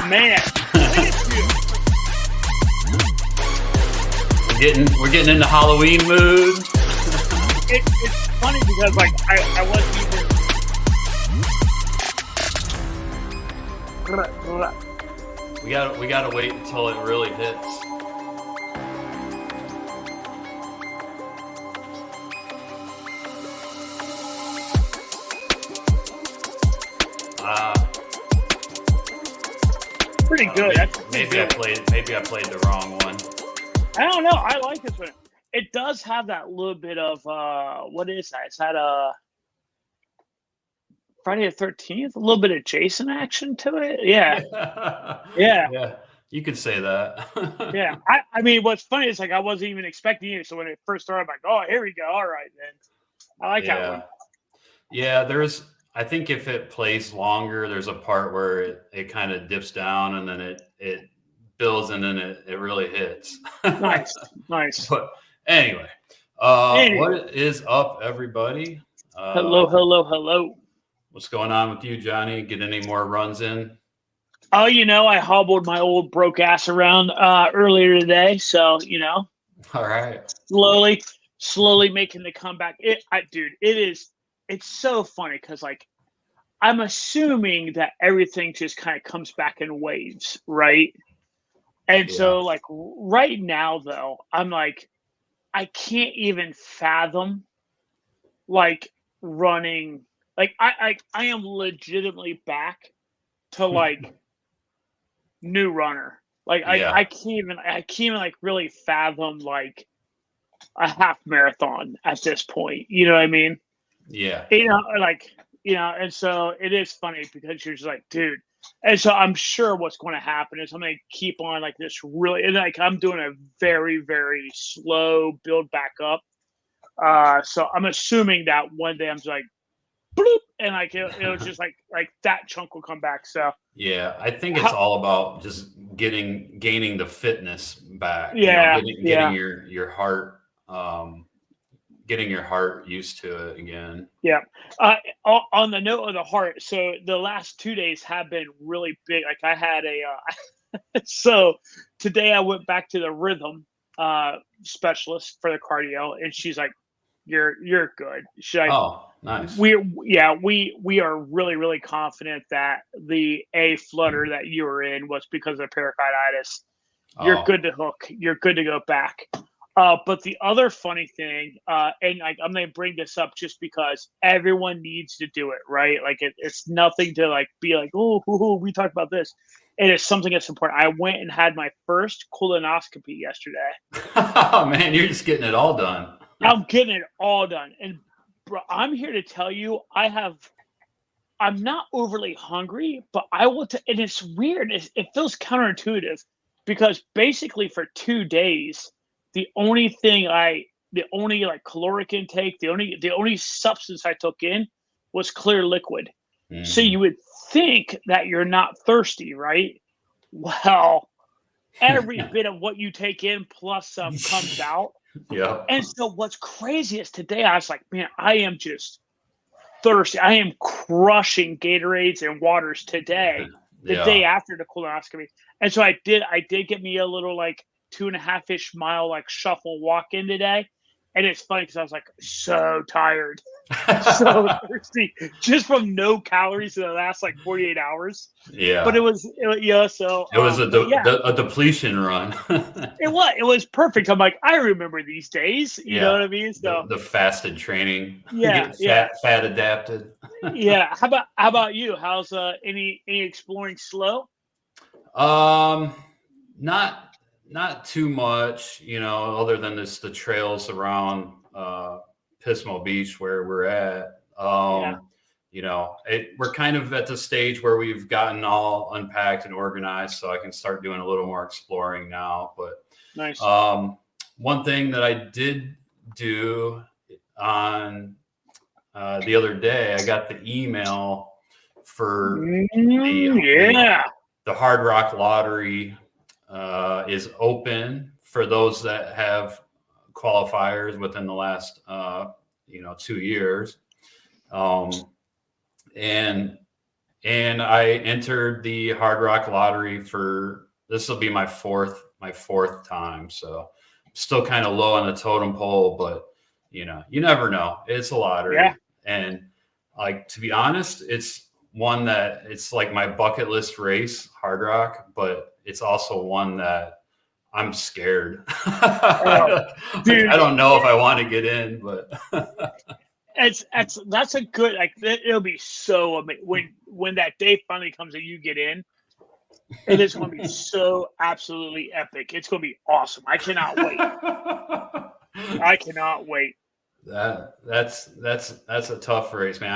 man. Look at you. We're getting into Halloween mood. It's funny because like I wasn't even. We gotta wait until it really hits. Pretty good. Maybe I played the wrong one. I don't know. I like this one. It does have that little bit of what is that? It's had a Friday the 13th, a little bit of Jason action to it. Yeah. Yeah, you could say that. Yeah. I mean, what's funny is like I wasn't even expecting it. So when it first started, I'm like, oh, here we go. All right, then. I like that one. Yeah, I think if it plays longer, there's a part where it kind of dips down and then it builds and then it really hits. Nice. But anyway, what is up, everybody? Hello. What's going on with you, Johnny? Get any more runs in? Oh, I hobbled my old broke ass around earlier today. So, All right. Slowly making the comeback. It's so funny because like I'm assuming that everything just kind of comes back in waves, right? And so like right now though, I'm like, I can't even fathom like running. Like I am legitimately back to like new runner. Like I can't even like really fathom like a half marathon at this point. You know what I mean? Yeah. And so it is funny because you're just like, dude. And so I'm sure what's going to happen is I'm going to keep on like this really, and like I'm doing a very, very slow build back up. So I'm assuming that one day I'm just like, bloop, and like it was just like that chunk will come back. So yeah, I think it's all about just gaining the fitness back. Yeah, getting your heart. Getting your heart used to it again. Yeah. On the note of the heart, so the last 2 days have been really big. Like I had so today I went back to the rhythm specialist for the cardio, and she's like, "You're good." She's like, "Oh, nice." We are really, really confident that the flutter that you were in was because of pericarditis. You're good to hook. You're good to go back. But the other funny thing, and like I'm gonna bring this up just because everyone needs to do it, right? Like it's nothing to like be like, oh, we talked about this. It is something that's important. I went and had my first colonoscopy yesterday. Oh man, you're just getting it all done. I'm getting it all done, and bro, I'm here to tell you, I'm not overly hungry, but I will. And it's weird. It feels counterintuitive because basically for 2 days. The only like caloric intake, the only substance I took in was clear liquid. Mm. So you would think that you're not thirsty, right? Well, every bit of what you take in plus some comes out. Yeah. And so what's crazy is today I was like, man, I am just thirsty. I am crushing Gatorades and waters today, the day after the colonoscopy. And so I did get me a little like 2.5-ish mile like shuffle walk in today, and it's funny because I was like so tired, so thirsty, just from no calories in the last like 48 hours. Yeah, but it was a depletion run. It was perfect. I'm like, I remember these days. You know what I mean? So the fasted training. Yeah, fat adapted. Yeah. How about you? How's any exploring slow? Not too much, other than the trails around Pismo Beach where we're at. We're kind of at the stage where we've gotten all unpacked and organized, so I can start doing a little more exploring now. But nice. One thing that I did do on the other day, I got the email for the Hard Rock Lottery. Is open for those that have qualifiers within the last 2 years, and and I entered the Hard Rock Lottery for this will be my fourth time. So still kind of low on the totem pole, but you never know. It's a lottery. Yeah. And like, to be honest, it's one that it's like my bucket list race, Hard Rock, but it's also one that I'm scared. Dude, I don't know if I want to get in, but that's a good, like, it'll be so amazing when that day finally comes and you get in. It is going to be so absolutely epic. It's going to be awesome. I cannot wait. I cannot wait. That's a tough race, man.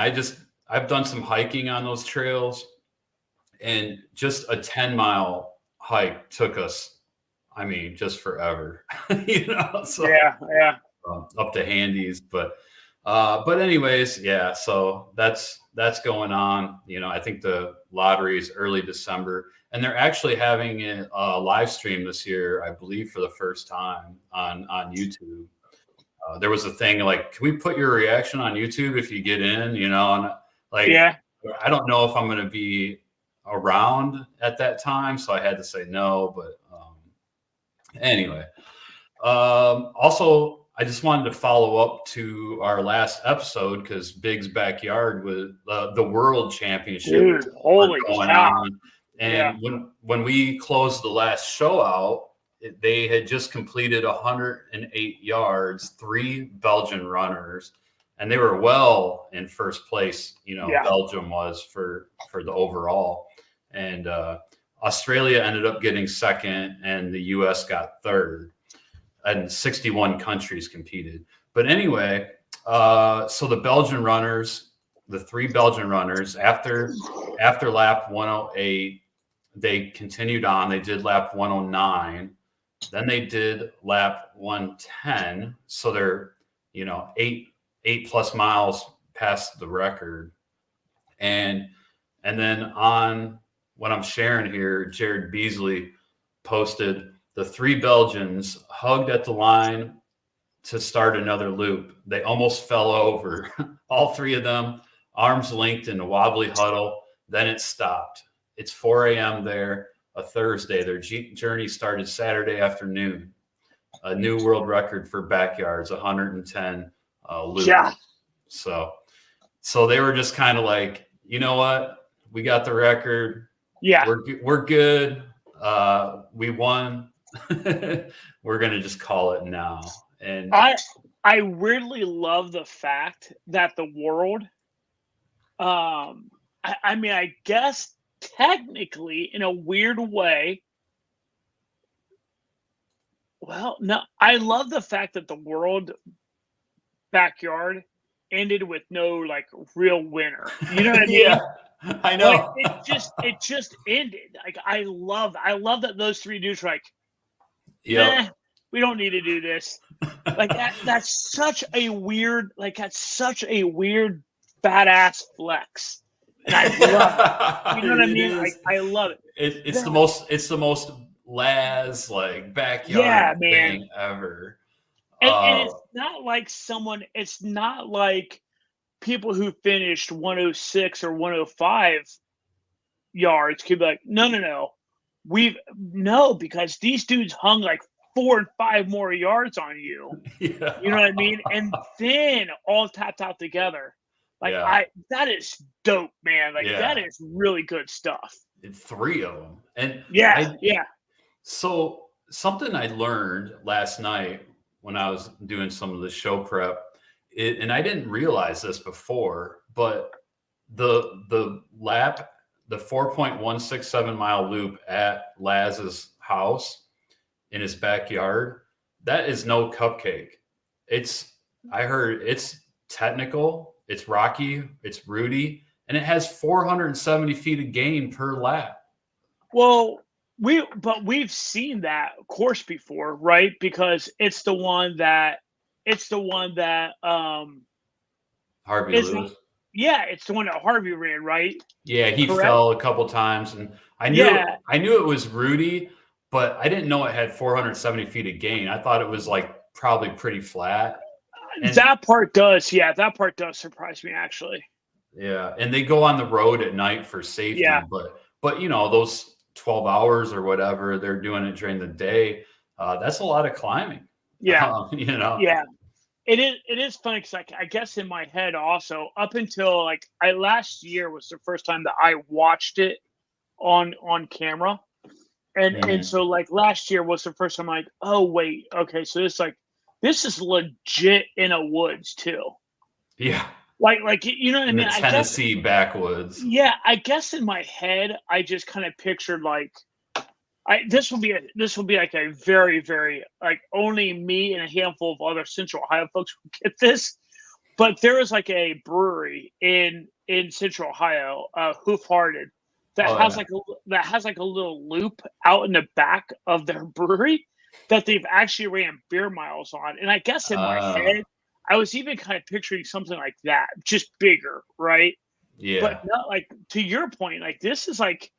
I've done some hiking on those trails, and just a 10-mile hike took us, I mean, just forever. So yeah. Up to Handies, but anyways, yeah. So that's going on. I think the lottery is early December, and they're actually having a live stream this year, I believe, for the first time on YouTube. There was a thing like, can we put your reaction on YouTube if you get in? And like, yeah. I don't know if I'm going to be around at that time, so I had to say no. But anyway, also, I just wanted to follow up to our last episode because Big's backyard was the World Championship. Dude, holy going cow. on. And when we closed the last show out, they had just completed 108 yards, 3 Belgian runners, and they were well in first place. Belgium was for the overall, and Australia ended up getting second, and the U.S. got third. And 61 countries competed. But anyway, so the Belgian runners, the 3 Belgian runners, after lap 108, they continued on. They did lap 109. Then they did lap 110. So they're, 8+ miles past the record. And then on what I'm sharing here, Jared Beasley posted, the 3 Belgians hugged at the line to start another loop. They almost fell over. All 3 of them, arms linked in a wobbly huddle. Then it stopped. It's 4 a.m. there, a Thursday. Their journey started Saturday afternoon. A new world record for backyards, 110 loops. Yeah. So they were just kind of like, you know what? We got the record. Yeah. We're good. We won. We're gonna just call it now. And I weirdly love the fact that the world, I mean, I guess technically in a weird way, well, no, I love the fact that the world backyard ended with no like real winner. You know what I mean? Yeah, I know. Like, it just ended. Like I love that those 3 dudes were like, yeah, we don't need to do this. Like that's such a weird badass flex. And I love it. You know what I mean? Like I love it. It's the most Laz like backyard thing ever. And it's not like it's not like people who finished 106 or 105 yards could be like, no. Because these dudes hung like 4 and 5 more yards on you. Yeah. You know what I mean? And then all tapped out together. Like that is dope, man. Like that is really good stuff. 3 of them. And yeah. So something I learned last night when I was doing some of the show prep, and I didn't realize this before, but the lap, the 4.167 mile loop at Laz's house in his backyard, that is no cupcake. I heard it's technical, it's rocky, it's rooty, and it has 470 feet of gain per lap. Well, we've seen that course before, right? Because it's the one that Harvey Lewis. Yeah, it's the one that Harvey ran, right? Yeah, he fell a couple times, and I knew it was rooty, but I didn't know it had 470 feet of gain. I thought it was like probably pretty flat. That part does surprise me actually. Yeah, and they go on the road at night for safety, Yeah. but you know, those 12 hours or whatever they're doing it during the day, that's a lot of climbing. Yeah. You know. Yeah. It is funny because I guess in my head also up until like I last year was the first time that I watched it on camera. And Mhm. so like last year was the first time I'm like, oh wait, okay, so this is legit in a woods too. Yeah, Like you know what I in the mean? I guess Tennessee backwoods. yeah, I guess in my head I just kind of pictured like this will be like a very, very like only me and a handful of other Central Ohio folks will get this. But there is like a brewery in Central Ohio, Hoof Hearted, that Oh has yeah. like a little loop out in the back of their brewery that they've actually ran beer miles on. And I guess in my Uh, head, I was even kind of picturing something like that, just bigger, right? But yeah. not like to your point, like this is like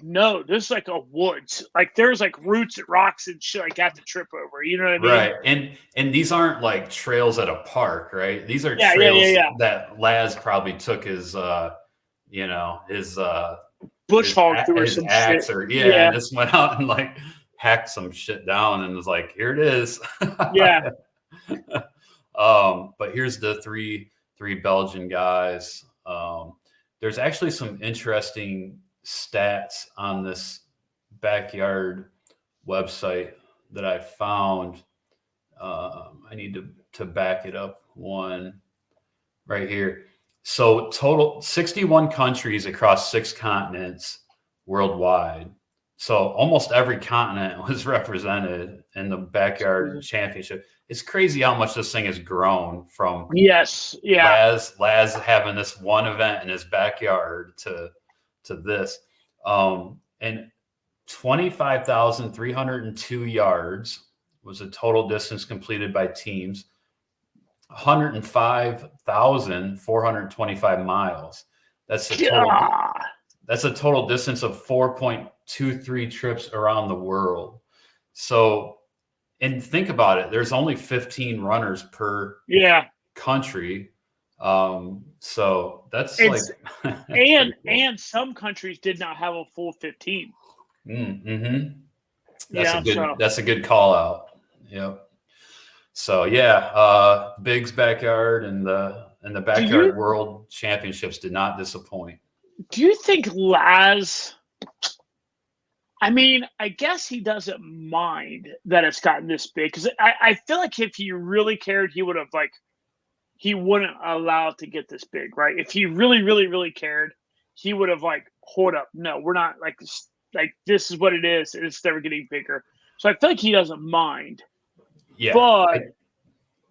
no, this is like a woods. Like there's like roots and rocks and shit like that to trip over. You know what I mean? Right. And these aren't like trails at a park, right? These are Yeah, yeah, yeah, trails yeah. that Laz probably took his you know, Bush hog through or his some shit. axe or yeah, Yeah, and just went out and like hacked some shit down and was like, here it is. yeah. But here's the three Belgian guys. There's actually some interesting stats on this backyard website that I found. I need to back it up one right here. So total 61 countries across 6 continents worldwide. So almost every continent was represented in the backyard championship. It's crazy how much this thing has grown from Yes, yeah. Laz having this one event in his backyard to this. And 25,302 yards was the total distance completed by teams. 105,425 miles. That's a total. God. That's a total distance of 4.23 trips around the world. So, and think about it. There's only 15 runners per Yeah. country. So that's It's like pretty cool. and some countries did not have a full 15. Mm-hmm. Yeah, so That's a good call out. Yep. So yeah, Big's backyard and the do you backyard world championships did not disappoint. do you think Laz I mean, I guess he doesn't mind that it's gotten this big because I feel like if he really cared, he would have like he wouldn't allow it to get this big, right? If he really, really, really cared, he would have like, hold up, no, we're not like this is what it is, and it's never getting bigger. So I feel like he doesn't mind. Yeah, But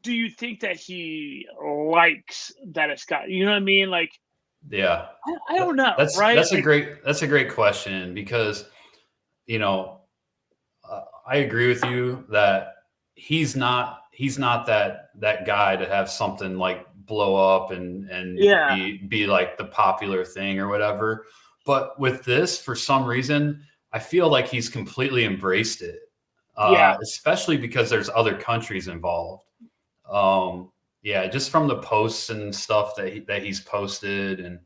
do you think that he likes that it's got? You know what I mean? Like, yeah. I don't know, right? That's Like, a great question because you know I agree with you that he's not that guy to have something like blow up and yeah, be like the popular thing or whatever. But with this, for some reason, I feel like he's completely embraced it, yeah, especially because there's other countries involved. Yeah, just from the posts and stuff that he's posted, and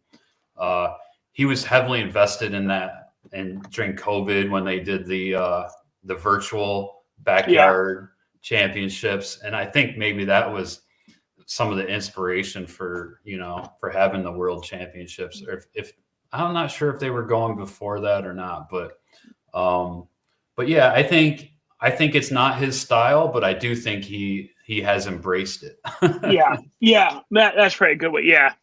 he was heavily invested in that. And during COVID, when they did the virtual yeah, backyard championships, and I think maybe that was some of the inspiration for for having the world championships. Or if I'm not sure if they were going before that or not, but yeah, I think it's not his style, but I do think he has embraced it. yeah, yeah. That's probably a good way. Yeah,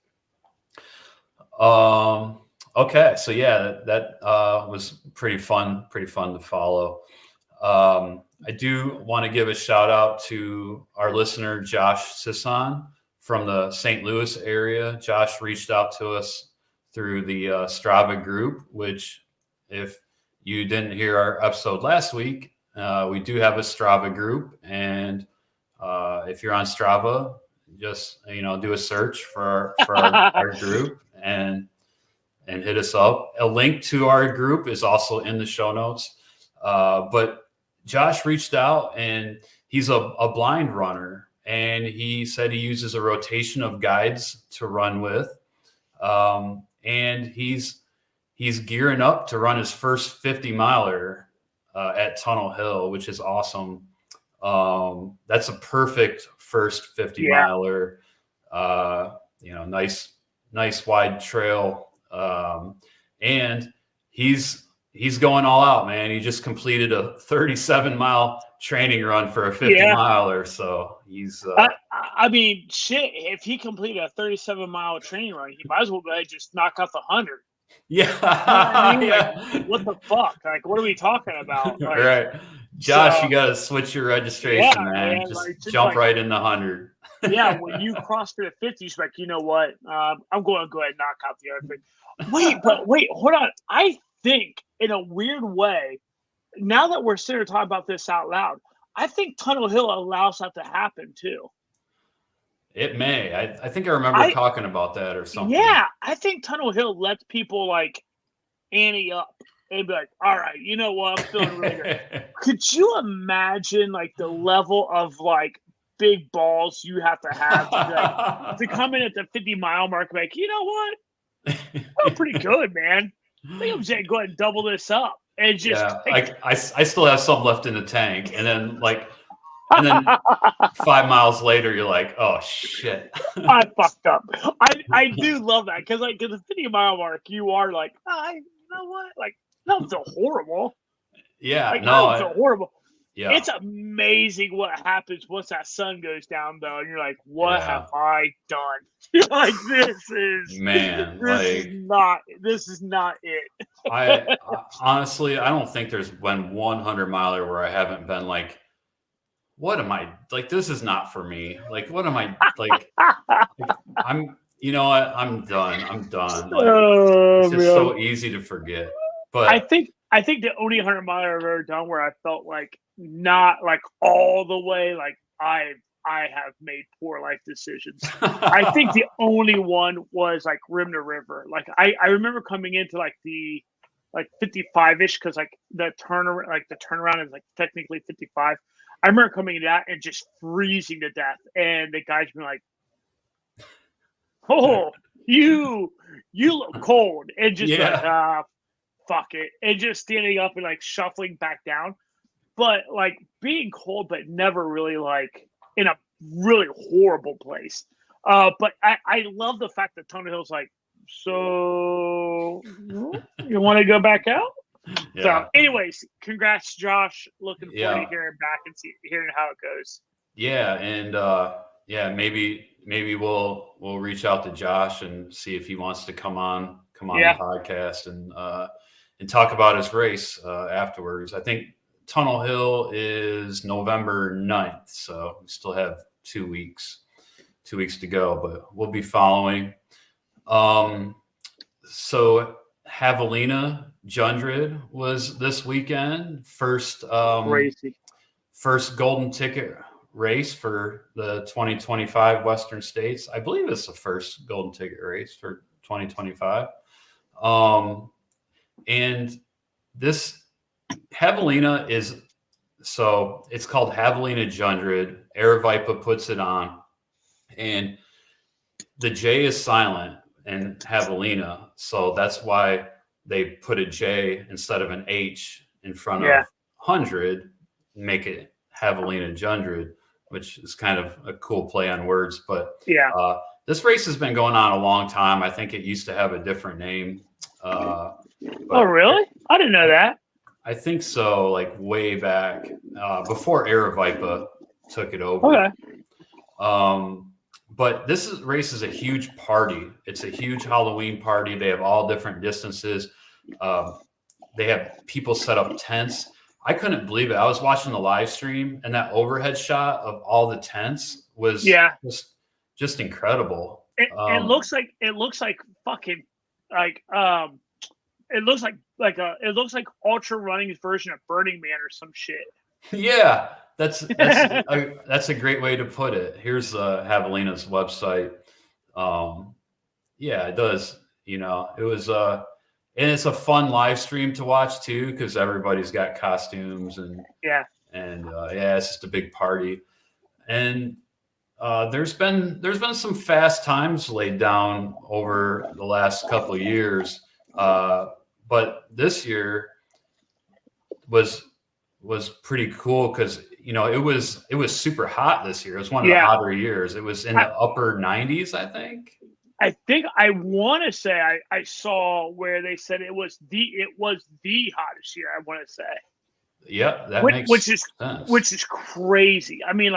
Okay, so yeah, that was pretty fun to follow. I do want to give a shout out to our listener Josh Sisson from the St. Louis area. Josh reached out to us through the Strava group, which if you didn't hear our episode last week, we do have a Strava group, and if you're on Strava, just do a search for our group and hit us up. A link to our group is also in the show notes. But Josh reached out, and he's a blind runner, and he said he uses a rotation of guides to run with. And he's gearing up to run his first 50 miler at Tunnel Hill, which is awesome. That's a perfect first 50 miler. Nice wide trail. And he's going all out, man. He just completed a 37-mile training run for a 50 miler. So he's I mean, shit, if he completed a 37-mile training run, he might as well just knock out the 100. Yeah. You know what I mean? Like, what the fuck? Like, what are we talking about? Like, right. Josh, you got to switch your registration, man. Just jump right in the 100. Yeah, when you cross through the 50s, like, you know what? I'm going to go ahead and knock out the other thing. Wait, hold on. I think, in a weird way, now that we're sitting here talking about this out loud, I think Tunnel Hill allows that to happen, too. It may. I think I remember talking about that or something. Yeah, I think Tunnel Hill lets people, like, ante up and be like, all right, you know what? I'm feeling really good. Could you imagine, like, the level of, like, big balls you have to have to come in at the 50-mile mark, like, you know what? I'm pretty good, man. I think I'm just going to go ahead and double this up. And just I still have some left in the tank. And then 5 miles later, you're like, oh, shit. I fucked up. I do love that because, like, at the 50-mile mark, you are like, you know what? Like, that was so horrible. Yeah, like, that was so horrible. Yeah. It's amazing what happens once that sun goes down, though, and you're like, "What have I done?" You're like, "This is This is not it." I honestly, I don't think there's been 100 miler where I haven't been like, "What am I like? This is not for me." Like, what am I like? I'm, you know what? I'm done. Like, it's just so easy to forget. But I think the only 100 miler I've ever done where I felt like not like all the way, like I have made poor life decisions. I think the only one was like rim to river. Like I remember coming into like the 55-ish because like the turnaround is like technically 55. I remember coming into that and just freezing to death, and the guys being like, "Oh, you look cold," and just like, fuck it, and just standing up and like shuffling back down. But like being cold, but never really like in a really horrible place. But I love the fact that Tunnel Hill's like, so you want to go back out? Yeah. So, anyways, congrats, Josh. Looking forward to hearing back and hearing how it goes. Yeah, and maybe we'll reach out to Josh and see if he wants to come on the podcast and talk about his race afterwards. I think Tunnel Hill is November 9th, so we still have 2 weeks to go, but we'll be following. So Javelina Jundred was this weekend. First golden ticket race for the 2025 Western States. I believe it's the first golden ticket race for 2025. And this Javelina it's called Javelina Jundred. Aravaipa puts it on, and the J is silent in Javelina, so that's why they put a J instead of an H in front of 100, make it Javelina Jundred, which is kind of a cool play on words. But this race has been going on a long time. I think it used to have a different name. Oh, really? I didn't know that. I think so, like way back before Aravaipa took it over. Okay. But this race is a huge party. It's a huge Halloween party. They have all different distances. They have people set up tents. I couldn't believe it. I was watching the live stream, and that overhead shot of all the tents was just incredible. It looks like fucking like it looks like Ultra Running's version of Burning Man or some shit. Yeah, that's a great way to put it. Here's Javelina's website. Yeah, it does. You know, it was and it's a fun live stream to watch too, because everybody's got costumes and it's just a big party. And There's been some fast times laid down over the last couple of years, but this year was pretty cool because it was super hot this year. It was one of the hotter years. It was in the upper 90s, I think. I want to say I saw where they said it was the hottest year. I want to say. Yeah, that makes sense. Which is crazy. I mean,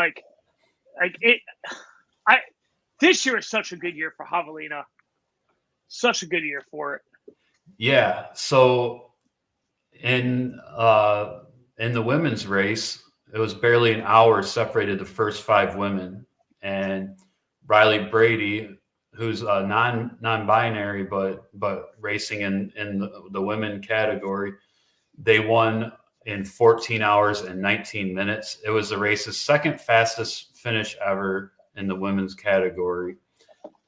this year is such a good year for Javelina. Such a good year for it. Yeah. So in the women's race, it was barely an hour separated the first 5 women, and Riley Brady, who's non-binary but racing in the women category, they won in 14 hours and 19 minutes. It was the race's second fastest finish ever in the women's category.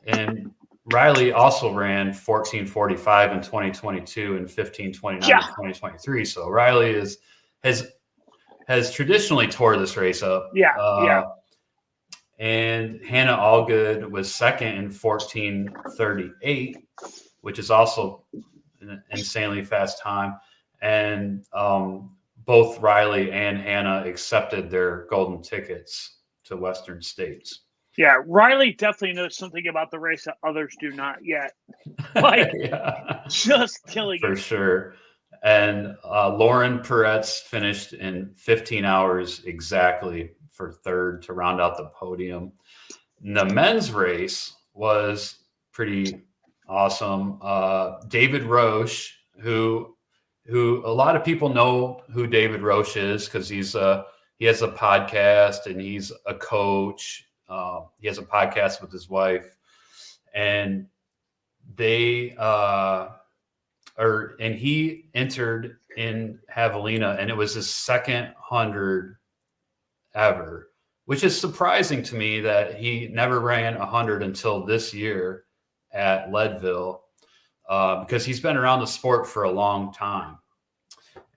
And Riley also ran 14:45 in 2022 and 15:29 in 2023. So Riley has traditionally tore this race up. And Hannah Allgood was second in 14:38, which is also an insanely fast time. And both Riley and Hannah accepted their golden tickets to Western States. Yeah, Riley definitely knows something about the race that others do not yet. Just killing it. For sure. And Lauren Peretz finished in 15 hours exactly for third to round out the podium. And the men's race was pretty awesome. David Roche, who a lot of people know who David Roche is because he has a podcast and he's a coach. He has a podcast with his wife, and he entered in Javelina, and it was his second 100 ever, which is surprising to me that he never ran 100 until this year at Leadville, because he's been around the sport for a long time.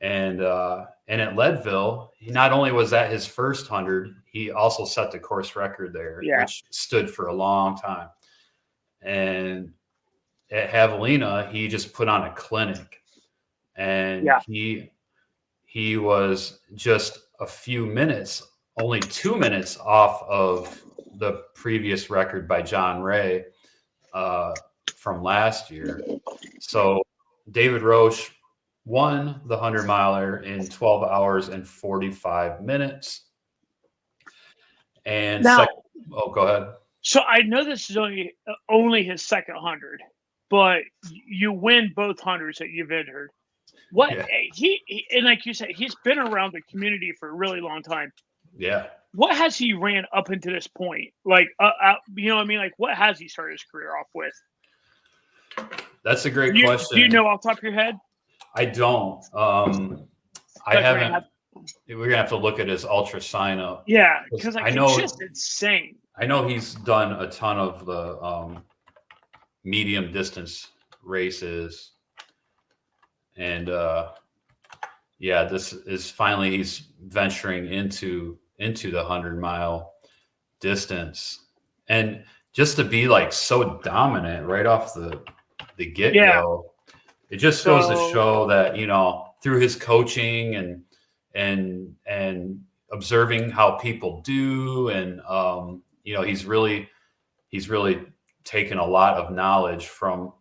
And at Leadville, not only was that his first 100, he also set the course record there, which stood for a long time. And at Javelina, he just put on a clinic, and he was just a few minutes, only 2 minutes off of the previous record by John Ray from last year. So David Roche won the 100-miler in 12 hours and 45 minutes. And now, go ahead. So I know this is only his second 100, but you win both 100s that you've entered. He and like you said, he's been around the community for a really long time. Yeah. What has he ran up until this point? Like, you know what I mean? Like, what has he started his career off with? That's a great question. Do you know off the top of your head? I don't. I haven't. We're gonna have to look at his ultra sign up. Yeah, because it's just insane. I know he's done a ton of the medium distance races, and this is finally he's venturing into the 100-mile distance, and just to be like so dominant right off the get-go, it just goes to show that through his coaching and observing how people do, and he's really taken a lot of knowledge from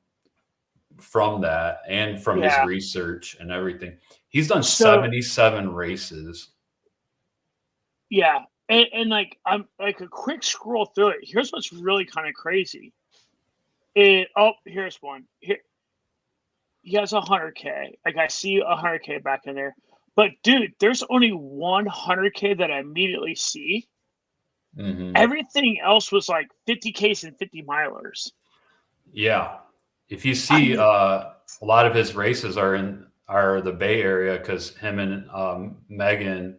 that and from his research and everything. He's done 77 races. Yeah. And like, I'm like a quick scroll through it. Here's what's really kind of crazy. Here's one. Here, he has 100K. Like, I see 100K back in there. But dude, there's only 100K that I immediately see. Mm-hmm. Everything else was like 50Ks and 50 milers. Yeah. If you see, a lot of his races are the Bay Area, because him and Megan,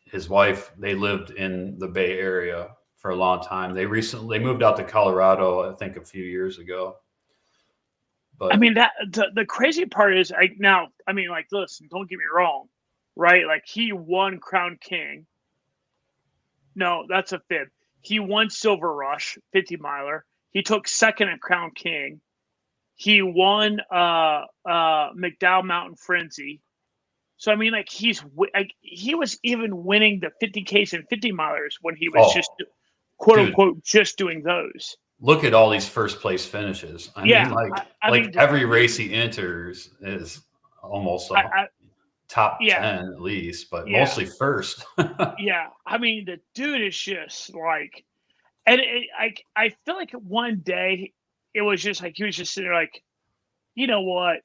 his wife, they lived in the Bay Area for a long time. They moved out to Colorado, I think, a few years ago. But I mean, that the crazy part is, listen, don't get me wrong, right? Like, he won Crown King. No, that's a fib. He won Silver Rush 50 miler. He took second at Crown King. He won McDowell Mountain Frenzy. So I mean, like he was even winning the 50Ks and 50 milers when he was just quote unquote just doing those. Look at all these first place finishes. I mean, every race he enters is almost top 10 at least, but mostly first. Yeah, I mean, the dude is just like, and I feel like one day it was just like he was just sitting there like, you know what?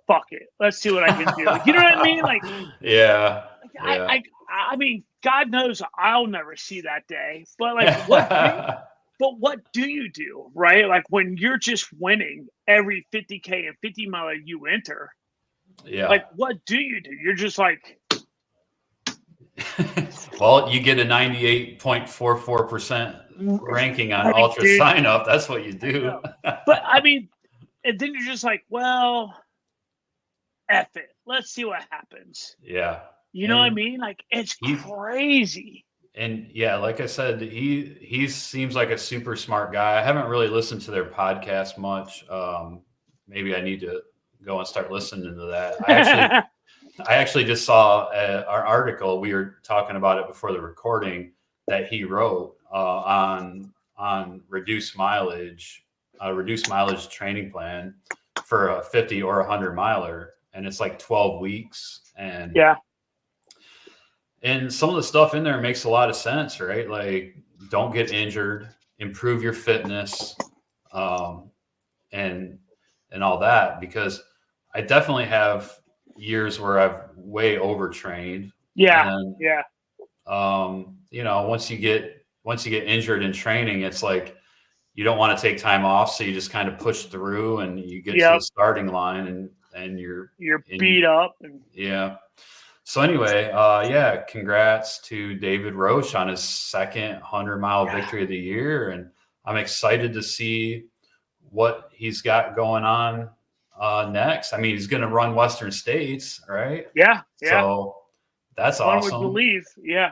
Fuck it. Let's see what I can do. You know what I mean? Like, yeah. I mean, God knows I'll never see that day. But like, what do you do, right? Like when you're just winning every 50K and 50 miler you enter. Yeah. Like, what do you do? You're just like. Well, you get a 98.44% ranking on Ultra Sign Up. That's what you do. But I mean, and then you're just like, well, F it. Let's see what happens. Yeah. You know what I mean? Like, it's crazy. And yeah, like I said, he seems like a super smart guy. I haven't really listened to their podcast much. Maybe I need to go and start listening to that. I actually just saw our article. We were talking about it before the recording that he wrote on reduced mileage training plan for a 50 or 100 miler, and it's like 12 weeks. And and some of the stuff in there makes a lot of sense, right? Like, don't get injured, improve your fitness, and all that, because I definitely have years where I've way overtrained. Yeah. And, you know, once you get injured in training, it's like you don't want to take time off, so you just kind of push through, and you get to the starting line, and you're beat up. Yeah. So anyway, congrats to David Roche on his second 100-mile victory of the year, and I'm excited to see what he's got going on next. I mean, he's going to run Western States, right? Yeah. So that's awesome. I would believe, yeah.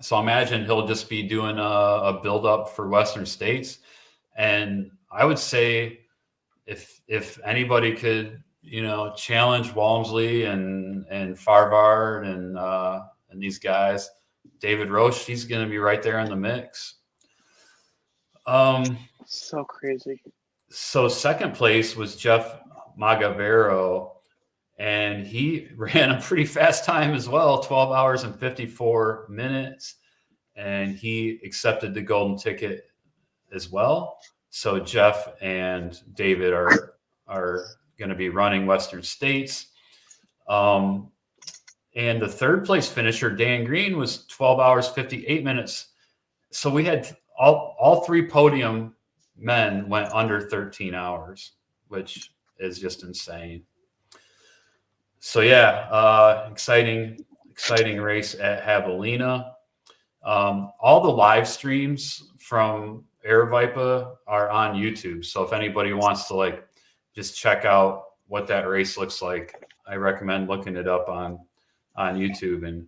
So I imagine he'll just be doing a build up for Western States, and I would say if anybody could, you know, challenge Walmsley and Farvard and these guys, David Roche, he's going to be right there in the mix. So crazy. So second place was Jeff Magavero, and he ran a pretty fast time as well, 12 hours and 54 minutes, and he accepted the golden ticket as well. So Jeff and David are going to be running Western States. And the third place finisher, Dan Green, was 12 hours, 58 minutes. So we had all three podium men went under 13 hours, which is just insane. So yeah, exciting race at Javelina. All the live streams from Aravaipa are on YouTube. So if anybody wants to like just check out what that race looks like, I recommend looking it up on YouTube. And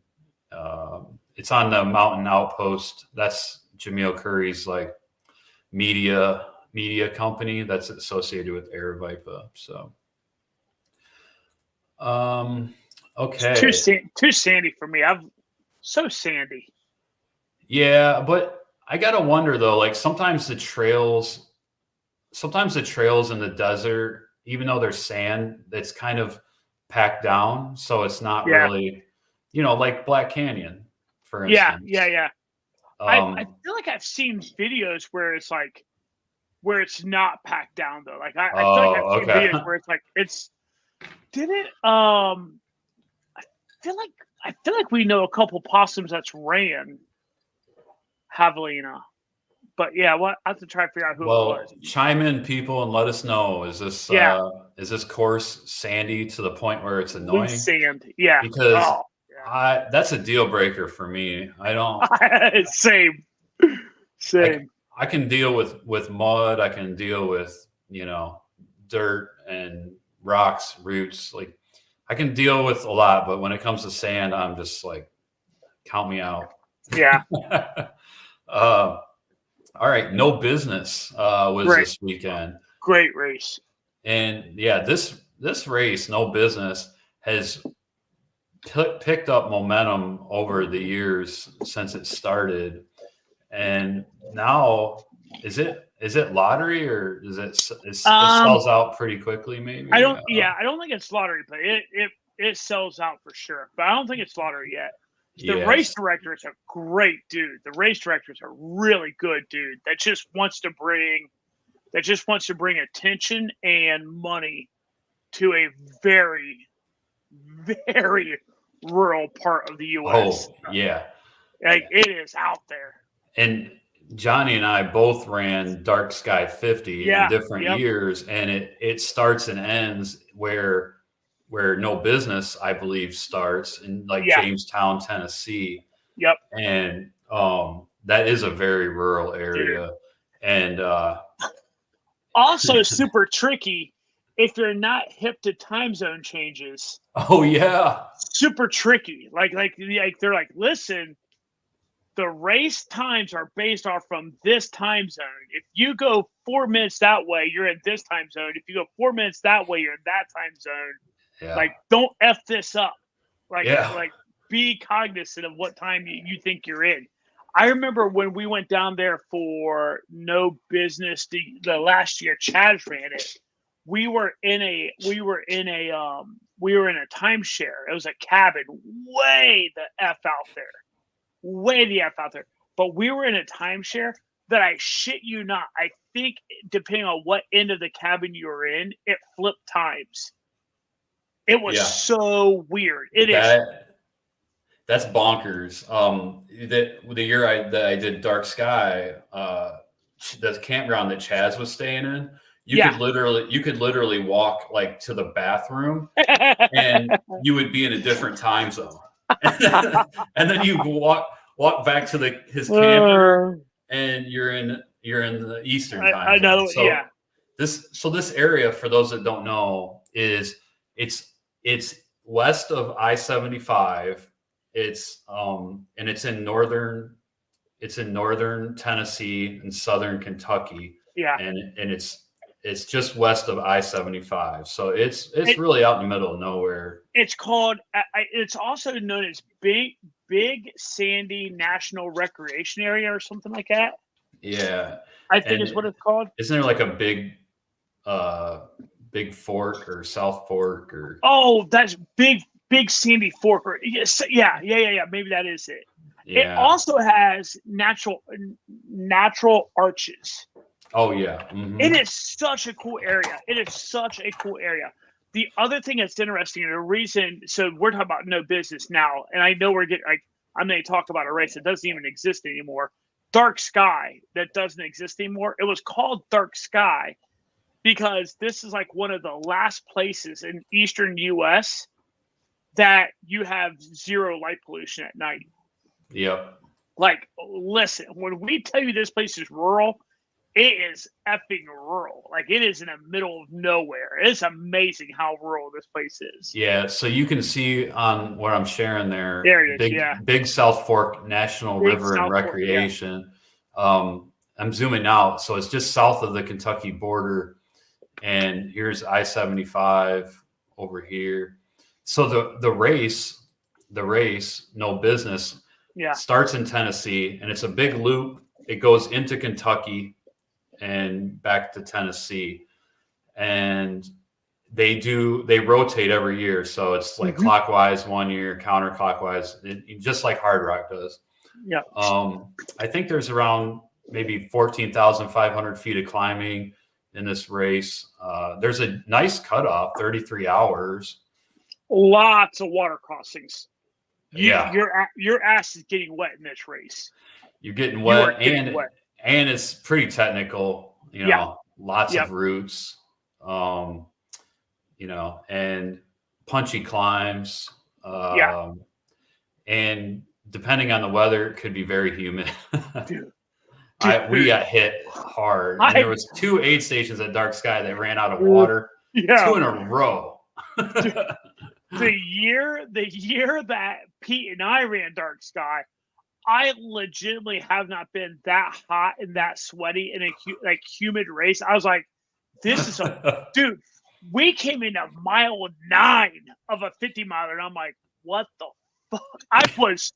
it's on the Mountain Outpost. That's Jamil Curry's like media company that's associated with Aravaipa. So okay. It's too sandy for me. I'm so sandy. Yeah, but I gotta wonder though, like sometimes the trails in the desert, even though there's sand, it's kind of packed down, so it's not really, you know, like Black Canyon, for instance. Yeah. I feel like I've seen videos where it's like where it's not packed down though. Like I feel like I've seen videos where it's like I feel like we know a couple possums that's ran Javelina. But yeah, I have to try to figure out who it was. Chime in, people, and let us know. Is this course sandy to the point where it's annoying? Loose sand, yeah. Because that's a deal breaker for me. I don't. Same. I can deal with mud. I can deal with, you know, dirt and rocks, roots. Like I can deal with a lot, but when it comes to sand, I'm just like, count me out. Yeah. All right, No Business was this weekend. Great race. And yeah, this race, No Business, has picked up momentum over the years since it started. And now, is it lottery, or is it sells out pretty quickly? Maybe I don't think it's lottery, but it sells out for sure. But I don't think it's lottery yet. The race director is a great dude. The race director is a really good dude that just wants to bring attention and money to a very, very rural part of the U.S. Oh, yeah. Like, it is out there. And Johnny and I both ran Dark Sky 50 in different years, and it starts and ends where No Business, I believe, starts in Jamestown, Tennessee. Yep. And that is a very rural area. Dude. And also super tricky if you're not hip to time zone changes. Oh yeah. Super tricky. Like they're like, listen, the race times are based off from this time zone. If you go 4 minutes that way, you're in this time zone. If you go 4 minutes that way, you're in that time zone. Yeah. Like, don't F this up. Like be cognizant of what time you think you're in. I remember when we went down there for No Business the last year Chaz ran it. We were in a timeshare. It was a cabin way the F out there. Way the F out there. But we were in a timeshare that, I shit you not, I think depending on what end of the cabin you were in, it flipped times. It was so weird. That's bonkers. The year that I did Dark Sky, the campground that Chaz was staying in, you could literally walk like to the bathroom and you would be in a different time zone. And then you walk back to his camper and you're in the Eastern time zone. I know, So this area, for those that don't know, is it's west of I-75. It's and it's in northern Tennessee and southern Kentucky. Yeah. And it's just west of I-75. So it's really out in the middle of nowhere. It's called it's also known as Big Sandy National Recreation Area or something like that. Yeah. I think is what it's called. Isn't there like a Big Fork or South Fork or? Oh, that's Big Sandy Fork. Yes, yeah. Maybe that is it. Yeah. It also has natural arches. Oh yeah. Mm-hmm. It is such a cool area. The other thing that's interesting, and the reason, so we're talking about No Business now, and I know I'm going to talk about a race that doesn't even exist anymore. Dark Sky, that doesn't exist anymore. It was called Dark Sky because this is like one of the last places in Eastern U.S. that you have zero light pollution at night. Yep. Like, listen, when we tell you this place is rural, it is effing rural. Like, it is in the middle of nowhere. It's amazing how rural this place is. Yeah, so you can see on what I'm sharing there. There it is, Big South Fork National River and Recreation. I'm zooming out. So it's just south of the Kentucky border. And here's I-75 over here. So the race, No Business, starts in Tennessee. And it's a big loop. It goes into Kentucky and back to Tennessee, and they rotate every year. So it's like clockwise one year, counterclockwise, just like Hard Rock does. Yeah. I think there's around maybe 14,500 feet of climbing in this race. There's a nice cutoff, 33 hours. Lots of water crossings. Your ass is getting wet in this race. You're getting wet, and it's pretty technical, lots of routes, and punchy climbs. And depending on the weather, it could be very humid. Dude. We got hit hard. And there was 2 aid stations at Dark Sky that ran out of water, 2 in a row. The year that Pete and I ran Dark Sky, I legitimately have not been that hot and that sweaty in a humid race. I was like, this is dude. We came into mile 9 of a 50 miler, and I'm like, what the fuck? I was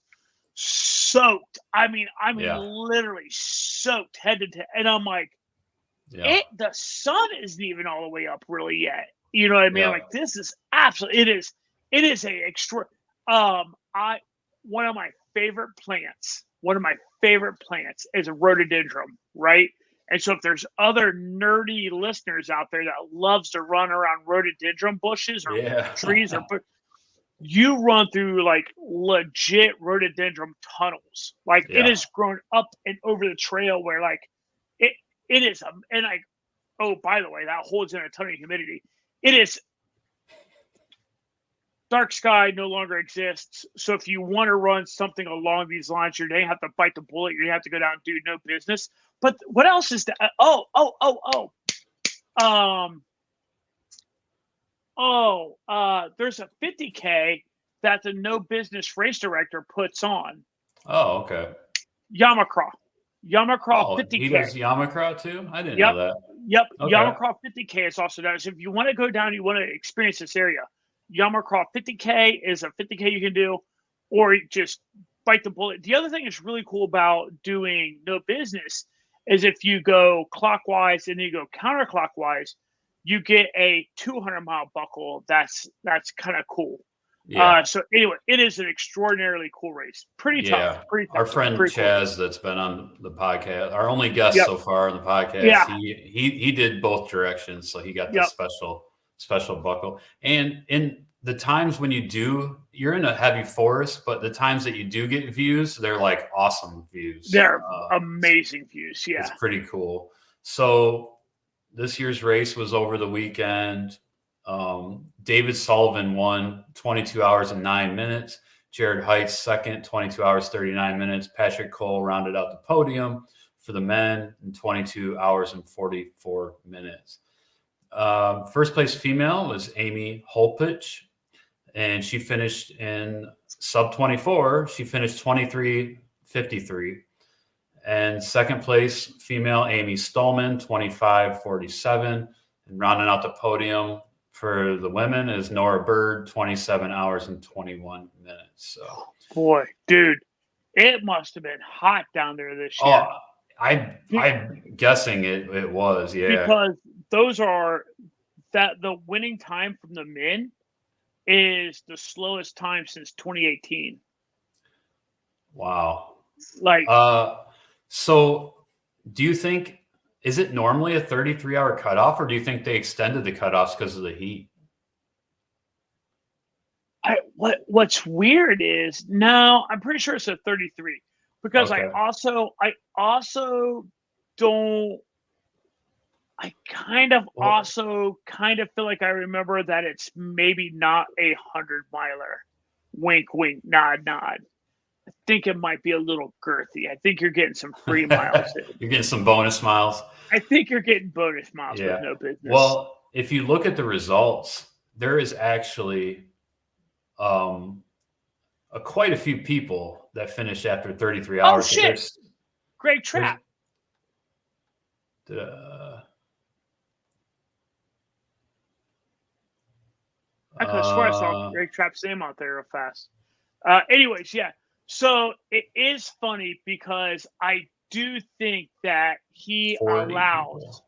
soaked. I mean, literally soaked head to toe. And I'm like, the sun isn't even all the way up really yet. You know what I mean? Like, this is absolutely, it is a extra. One of my favorite plants is a rhododendron, right? And so if there's other nerdy listeners out there that loves to run around rhododendron bushes or trees you run through like legit rhododendron tunnels. Like it has grown up and over the trail where like it is and like, oh, by the way, that holds in a ton of humidity. It is dark sky no longer exists. So if you want to run something along these lines, you're gonna have to bite the bullet. You're gonna have to go down and do no business. But what else is that? There's a 50K that the no business race director puts on. Oh, okay. Yamakra 50K. He does Yamakra too? I didn't know that. Yep. Okay. Yamakra 50K is also done. So if you want to go down, you want to experience this area, Yamakra 50K is a 50K you can do, or just bite the bullet. The other thing that's really cool about doing no business is if you go clockwise and then you go counterclockwise, you get a 200-mile buckle. That's kind of cool. Yeah. So anyway, it is an extraordinarily cool race. Pretty tough. Our friend Chaz, that's been on the podcast, our only guest so far on the podcast, he did both directions, so he got the special buckle. And in the times when you're in a heavy forest, but the times that you do get views, they're like awesome views. They're amazing views. Yeah, it's pretty cool. So this year's race was over the weekend. David Sullivan won 22 hours and 9 minutes. Jared Heights second, 22 hours, 39 minutes. Patrick Cole rounded out the podium for the men in 22 hours and 44 minutes. First place female was Amy Holpich, and she finished in sub 24. She finished 23:53. And second place female Amy Stallman, 25:47. And rounding out the podium for the women is Nora Bird, 27 hours and 21 minutes. So, boy, dude, it must have been hot down there this year. I'm guessing it was, because the winning time from the men is the slowest time since 2018. Wow. Like, so do you think, is it normally a 33-hour cutoff, or do you think they extended the cutoffs because of the heat? What's weird is, no, I'm pretty sure it's a 33, because I also don't. I kind of feel like I remember that it's maybe not a 100-miler. Wink, wink, nod, nod. I think it might be a little girthy. I think you're getting some free miles. You're getting some bonus miles. I think you're getting bonus miles with no business. Well, if you look at the results, there is actually quite a few people that finished after 33 hours. Oh, shit. Greg Trapp. I could swear I saw Greg Trapp's name out there real fast. Anyways, yeah. So it is funny because I do think that he allows. People.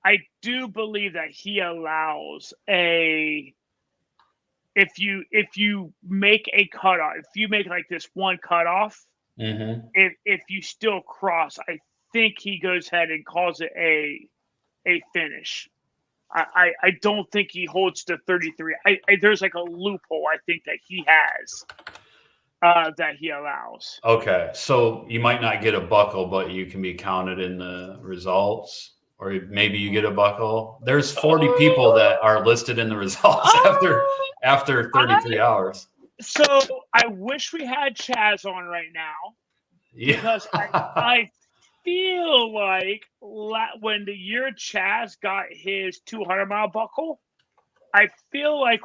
I do believe that he allows if you make a cutoff, if you make like this one cutoff, if you still cross, I think he goes ahead and calls it a finish. I don't think he holds to 33. There's like a loophole I think that he has that he allows. Okay, so you might not get a buckle, but you can be counted in the results, or maybe you get a buckle. There's 40 people that are listed in the results after 33 hours. So I wish we had Chaz on right now, because I feel like when the year Chaz got his 200-mile buckle, I feel like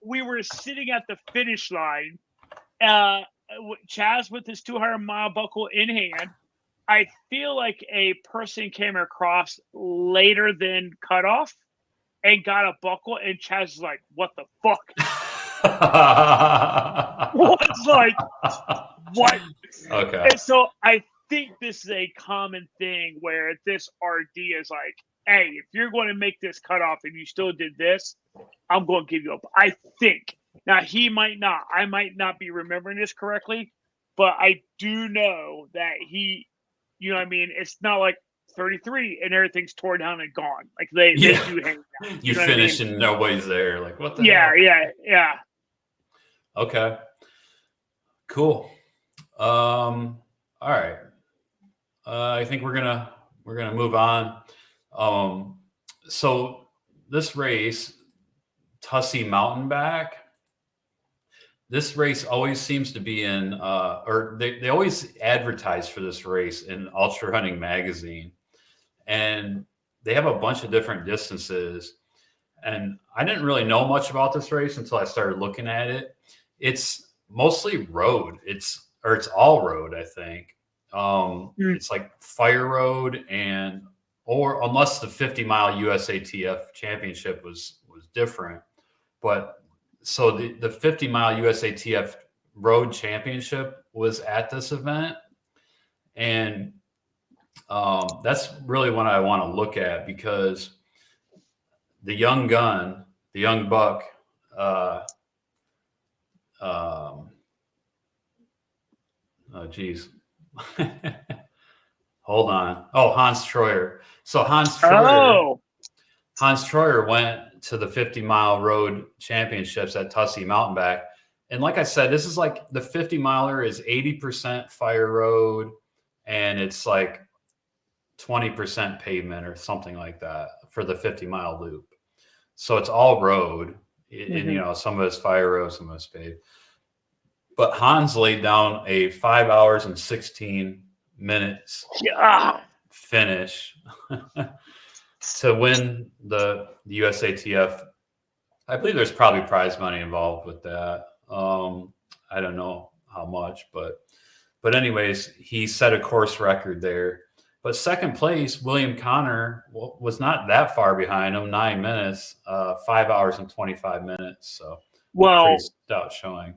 we were sitting at the finish line Chaz with his 200-mile buckle in hand. I feel like a person came across later than cutoff and got a buckle, and Chaz is like, "What the fuck?" What's like, what? Okay. And so I think this is a common thing where this RD is like, "Hey, if you're going to make this cutoff and you still did this, I'm going to give you up." I think. Now, he might not. I might not be remembering this correctly, but I do know that he, you know what I mean? It's not like 33 and everything's torn down and gone. Like they do hang down. You finish and nobody's there. Like, what the Yeah, hell? yeah. Okay. Cool. All right. I think we're gonna move on. So this race, Tussey Mountain Back, this race always seems to be in, or they always advertise for this race in Ultra Running Magazine. And they have a bunch of different distances. And I didn't really know much about this race until I started looking at it. It's mostly road. It's all road, I think. It's like fire road or unless the 50-mile USATF championship was different. But so the 50-mile USATF road championship was at this event. And that's really what I want to look at, because the young gun, the young buck, oh geez. Hold on. Oh, Hans Troyer. So Hans Troyer went to the 50-mile road championships at Tussey Mountain Back. And like I said, this is like the 50-miler is 80% fire road and it's like 20% pavement or something like that for the 50-mile loop. So it's all road. And, you know, some of it's fire road, some of it's paved. But Hans laid down a 5 hours and 16 minutes finish to win the USATF. I believe there's probably prize money involved with that. I don't know how much, but anyways, he set a course record there. But second place, William Connor was not that far behind him, 9 minutes, 5 hours and 25 minutes. So pretty stout showing.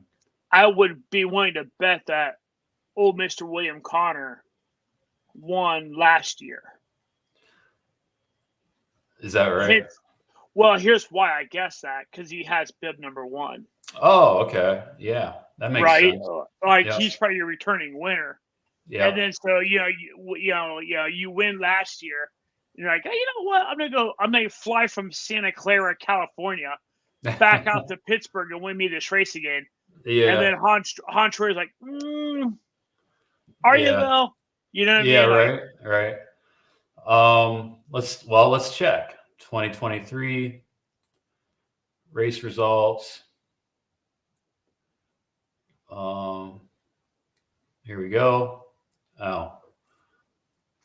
I would be willing to bet that old Mr. William Connor won last year. Is that right? Here's why I guess that, because he has bib number 1. Oh, okay. Yeah, that makes sense. He's probably your returning winner. Yeah. And then so you win last year. And you're like, hey, you know what? I'm gonna fly from Santa Clara, California, back out to Pittsburgh and win me this race again. Yeah. And then Hans Troyer's like, are you though? You know what I mean? Yeah, right. Let's check 2023 race results. Here we go. Oh,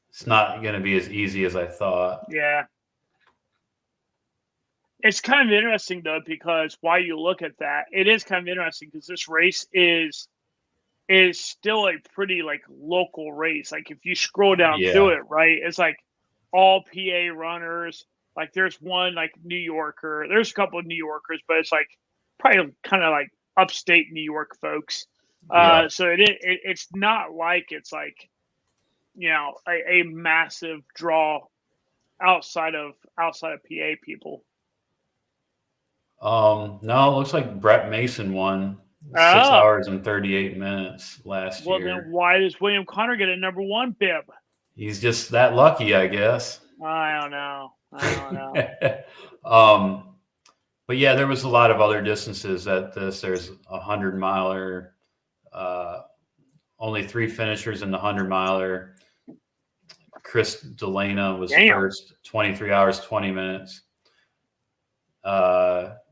it's not going to be as easy as I thought. Yeah. It's kind of interesting, though, because while you look at that, it is kind of interesting because this race is still a pretty, like, local race. Like, if you scroll down through it, right, it's like all PA runners. Like, there's one, like, New Yorker. There's a couple of New Yorkers, but it's, like, probably kind of, like, upstate New York folks. So it's not like it's, like, you know, a massive draw outside of PA people. No, it looks like Brett Mason won 6 hours and 38 minutes last year. Well, then why does William Connor get a number 1 bib? He's just that lucky, I guess. I don't know. But yeah, there was a lot of other distances at this. There's a 100-miler, only 3 finishers in the 100-miler. Chris Delana was first, 23 hours, 20 minutes.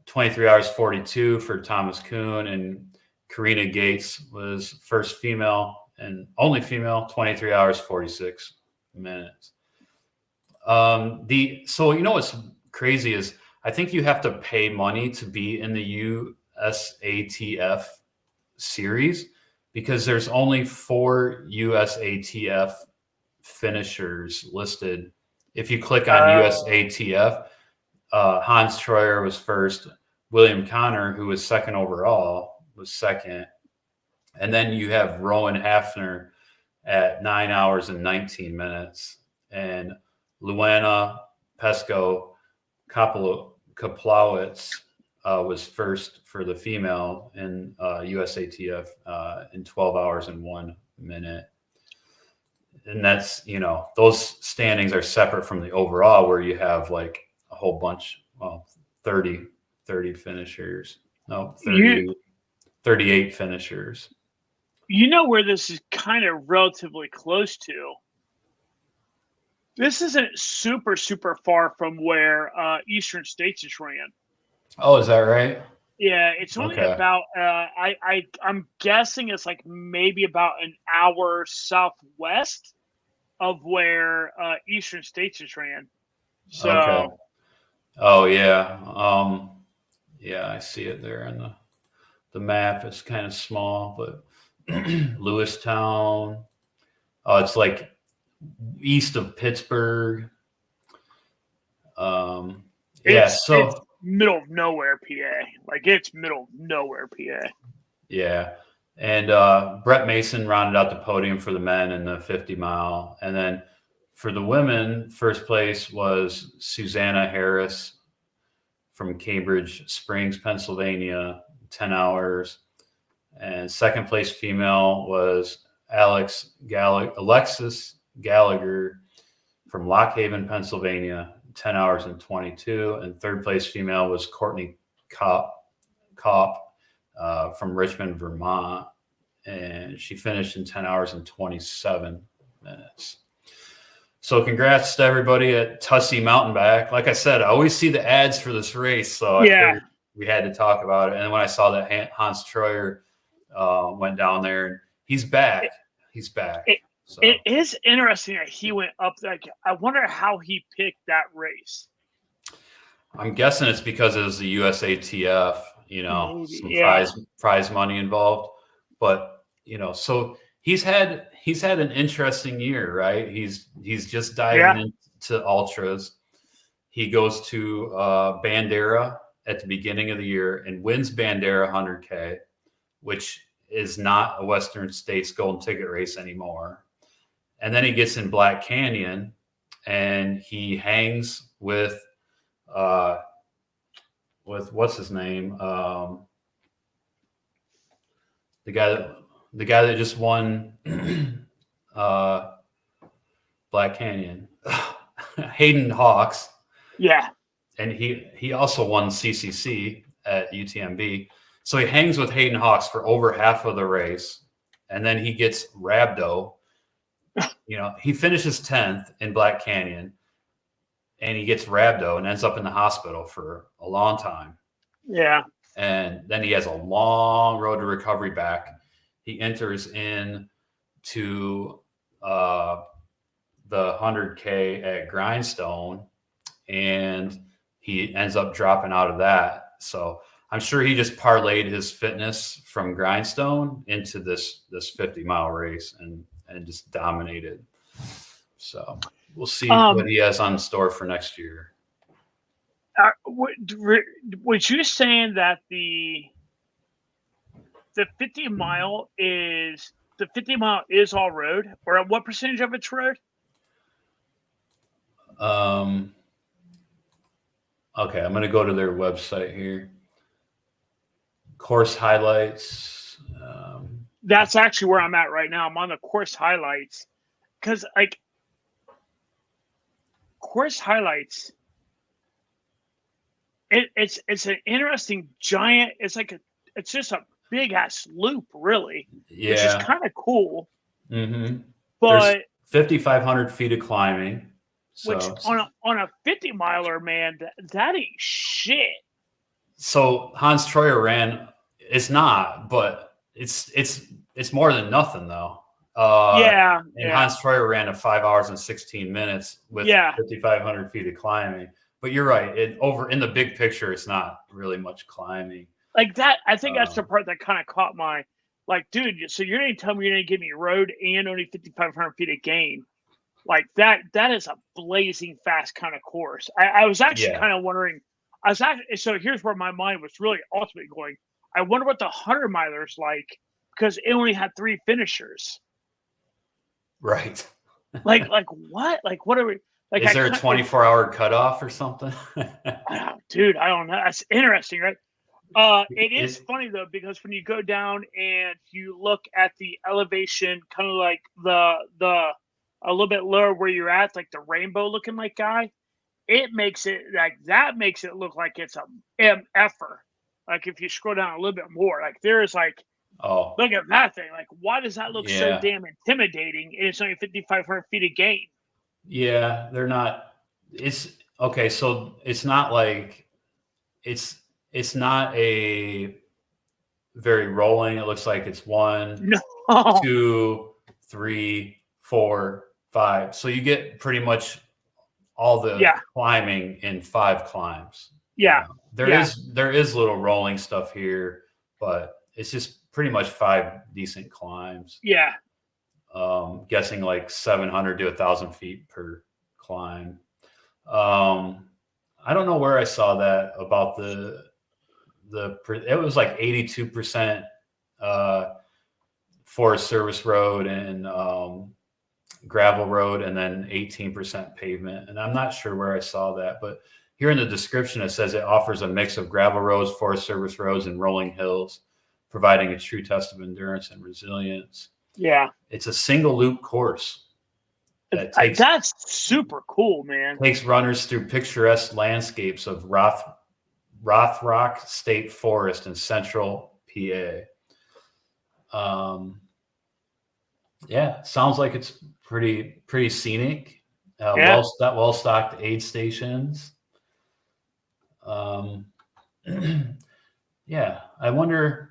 23 hours 42 for Thomas Kuhn, and Karina Gates was first female and only female, 23 hours 46 minutes. So you know what's crazy is I think you have to pay money to be in the USATF series because there's only 4 USATF finishers listed. If you click on USATF, Hans Troyer was first. William Connor, who was second overall, was second. And then you have Rowan Hafner at 9 hours and 19 minutes. And Luana Pesco Kaplowitz was first for the female in USATF in 12 hours and 1 minute. And that's, those standings are separate from the overall where you have like a whole bunch, 30 finishers. No, 38 finishers. You know where this is kind of relatively close to? This isn't super, super far from where Eastern States is ran. Oh, is that right? Yeah, it's only about I'm guessing it's like maybe about an hour southwest of where Eastern States is ran. So okay. Oh yeah. Yeah, I see it there on the map. It's kind of small, but Lewistown. Oh, it's like east of Pittsburgh. It's middle of nowhere, PA. Like it's middle of nowhere, PA. Yeah. And Brett Mason rounded out the podium for the men in the 50 mile. And then for the women, first place was Susanna Harris from Cambridge Springs, Pennsylvania, 10 hours. And second place female was Alexis Gallagher from Lock Haven, Pennsylvania, 10 hours and 22. And third place female was Courtney Kopp from Richmond, Vermont. And she finished in 10 hours and 27 minutes. So congrats to everybody at Tussey Mountain Bike. Like I said, I always see the ads for this race. So I figured we had to talk about it. And when I saw that Hans Troyer went down there, and he's back. He's back. It is interesting that he went up. Like, I wonder how he picked that race. I'm guessing it's because it was the USATF, some prize money involved. But so he's had an interesting year, right? He's just diving into ultras. He goes to Bandera at the beginning of the year and wins Bandera 100K, which is not a Western States Golden Ticket race anymore. And then he gets in Black Canyon and he hangs with what's his name? The guy that just won Black Canyon, Hayden Hawks. Yeah. And he also won CCC at UTMB. So he hangs with Hayden Hawks for over half of the race. And then he gets rhabdo. He finishes 10th in Black Canyon and he gets rhabdo and ends up in the hospital for a long time. Yeah. And then he has a long road to recovery back. He enters in to the 100K at Grindstone and he ends up dropping out of that. So I'm sure he just parlayed his fitness from Grindstone into this 50-mile race and just dominated. So we'll see what he has on store for next year. Was you saying that the 50 mile is all road, or what percentage of it's road? Okay, I'm going to go to their website here. Course highlights. That's actually where I'm at right now. I'm on the course highlights because course highlights. It's an interesting giant. It's just a big ass loop, really. Yeah, which is kind of cool. Mm-hmm. But there's 5,500 feet of climbing. So. Which on a 50 miler, man, that ain't shit. So Hans Troyer ran. It's not, but it's more than nothing though. Hans Troyer ran a 5 hours and 16 minutes with 5,500 feet of climbing. But you're right. In the big picture, it's not really much climbing. Like that, I think that's the part that kind of caught my Like, dude, so you're going to tell me you're going to give me road and only 5,500 feet of gain? Like that is a blazing fast kind of course. I was actually kind of wondering. So here's where my mind was really ultimately going. I wonder what the 100-miler's like, because it only had 3 finishers. Right. Like what? Like what are we? Like, is there a 24-hour cutoff or something? Dude, I don't know. That's interesting, right? It is funny though, because when you go down and you look at the elevation, kind of like the a little bit lower where you're at, like the rainbow looking like guy, it makes it look like it's a MFer. Like if you scroll down a little bit more, like there is like, oh, look at that thing. Like, why does that look so damn intimidating? And it's only 5,500 feet of gain. Yeah, they're not. It's okay. So it's not like it's not a very rolling. It looks like it's 1, 2, 3, 4, 5. So you get pretty much all the climbing in 5 climbs. Yeah. There is little rolling stuff here, but it's just pretty much 5 decent climbs. Yeah. Guessing like 700 to 1,000 feet per climb. I don't know where I saw that about it was like 82% Forest Service road and gravel road, and then 18% pavement. And I'm not sure where I saw that, but here in the description, it says it offers a mix of gravel roads, Forest Service roads, and rolling hills, providing a true test of endurance and resilience. Yeah. It's a single loop course. That's super cool, man. Takes runners through picturesque landscapes of Rothrock State Forest in central PA. Sounds like it's pretty scenic. Well-stocked aid stations. I wonder.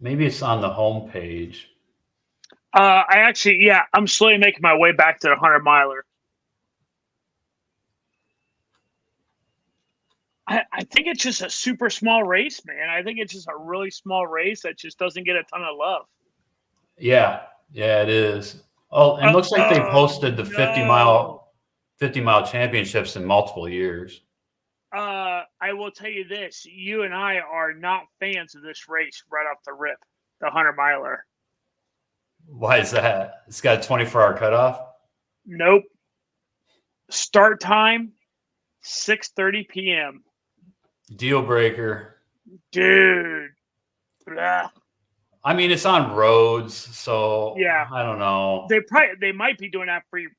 Maybe it's on the home page. I'm slowly making my way back to the 100-miler. I think it's just a super small race, man. I think it's just a really small race that just doesn't get a ton of love. Yeah, it is. Oh, and it looks like they've hosted the 50-mile championships in multiple years. I will tell you this. You and I are not fans of this race right off the rip, the 100-miler. Why is that? It's got a 24-hour cutoff? Nope. Start time, 6:30 p.m. Deal breaker. Dude. Blah. I mean, it's on roads, so yeah. I don't know. They might be doing that for you.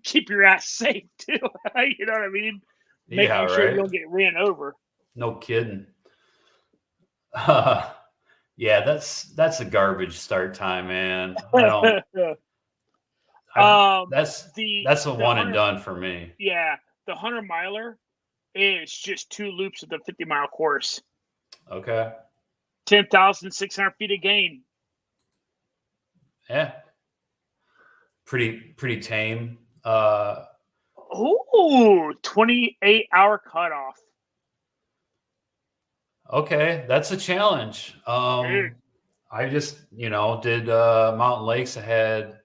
Keep your ass safe too. You know what I mean? Making sure you don't get ran over. No kidding. That's a garbage start time, man. That's a one and done for me. Yeah, the 100-miler is just 2 loops of the 50-mile course. Okay. 10,600 feet of gain. Yeah. Pretty tame. 28-hour cutoff. Okay, that's a challenge. I just, did Mountain Lakes. I had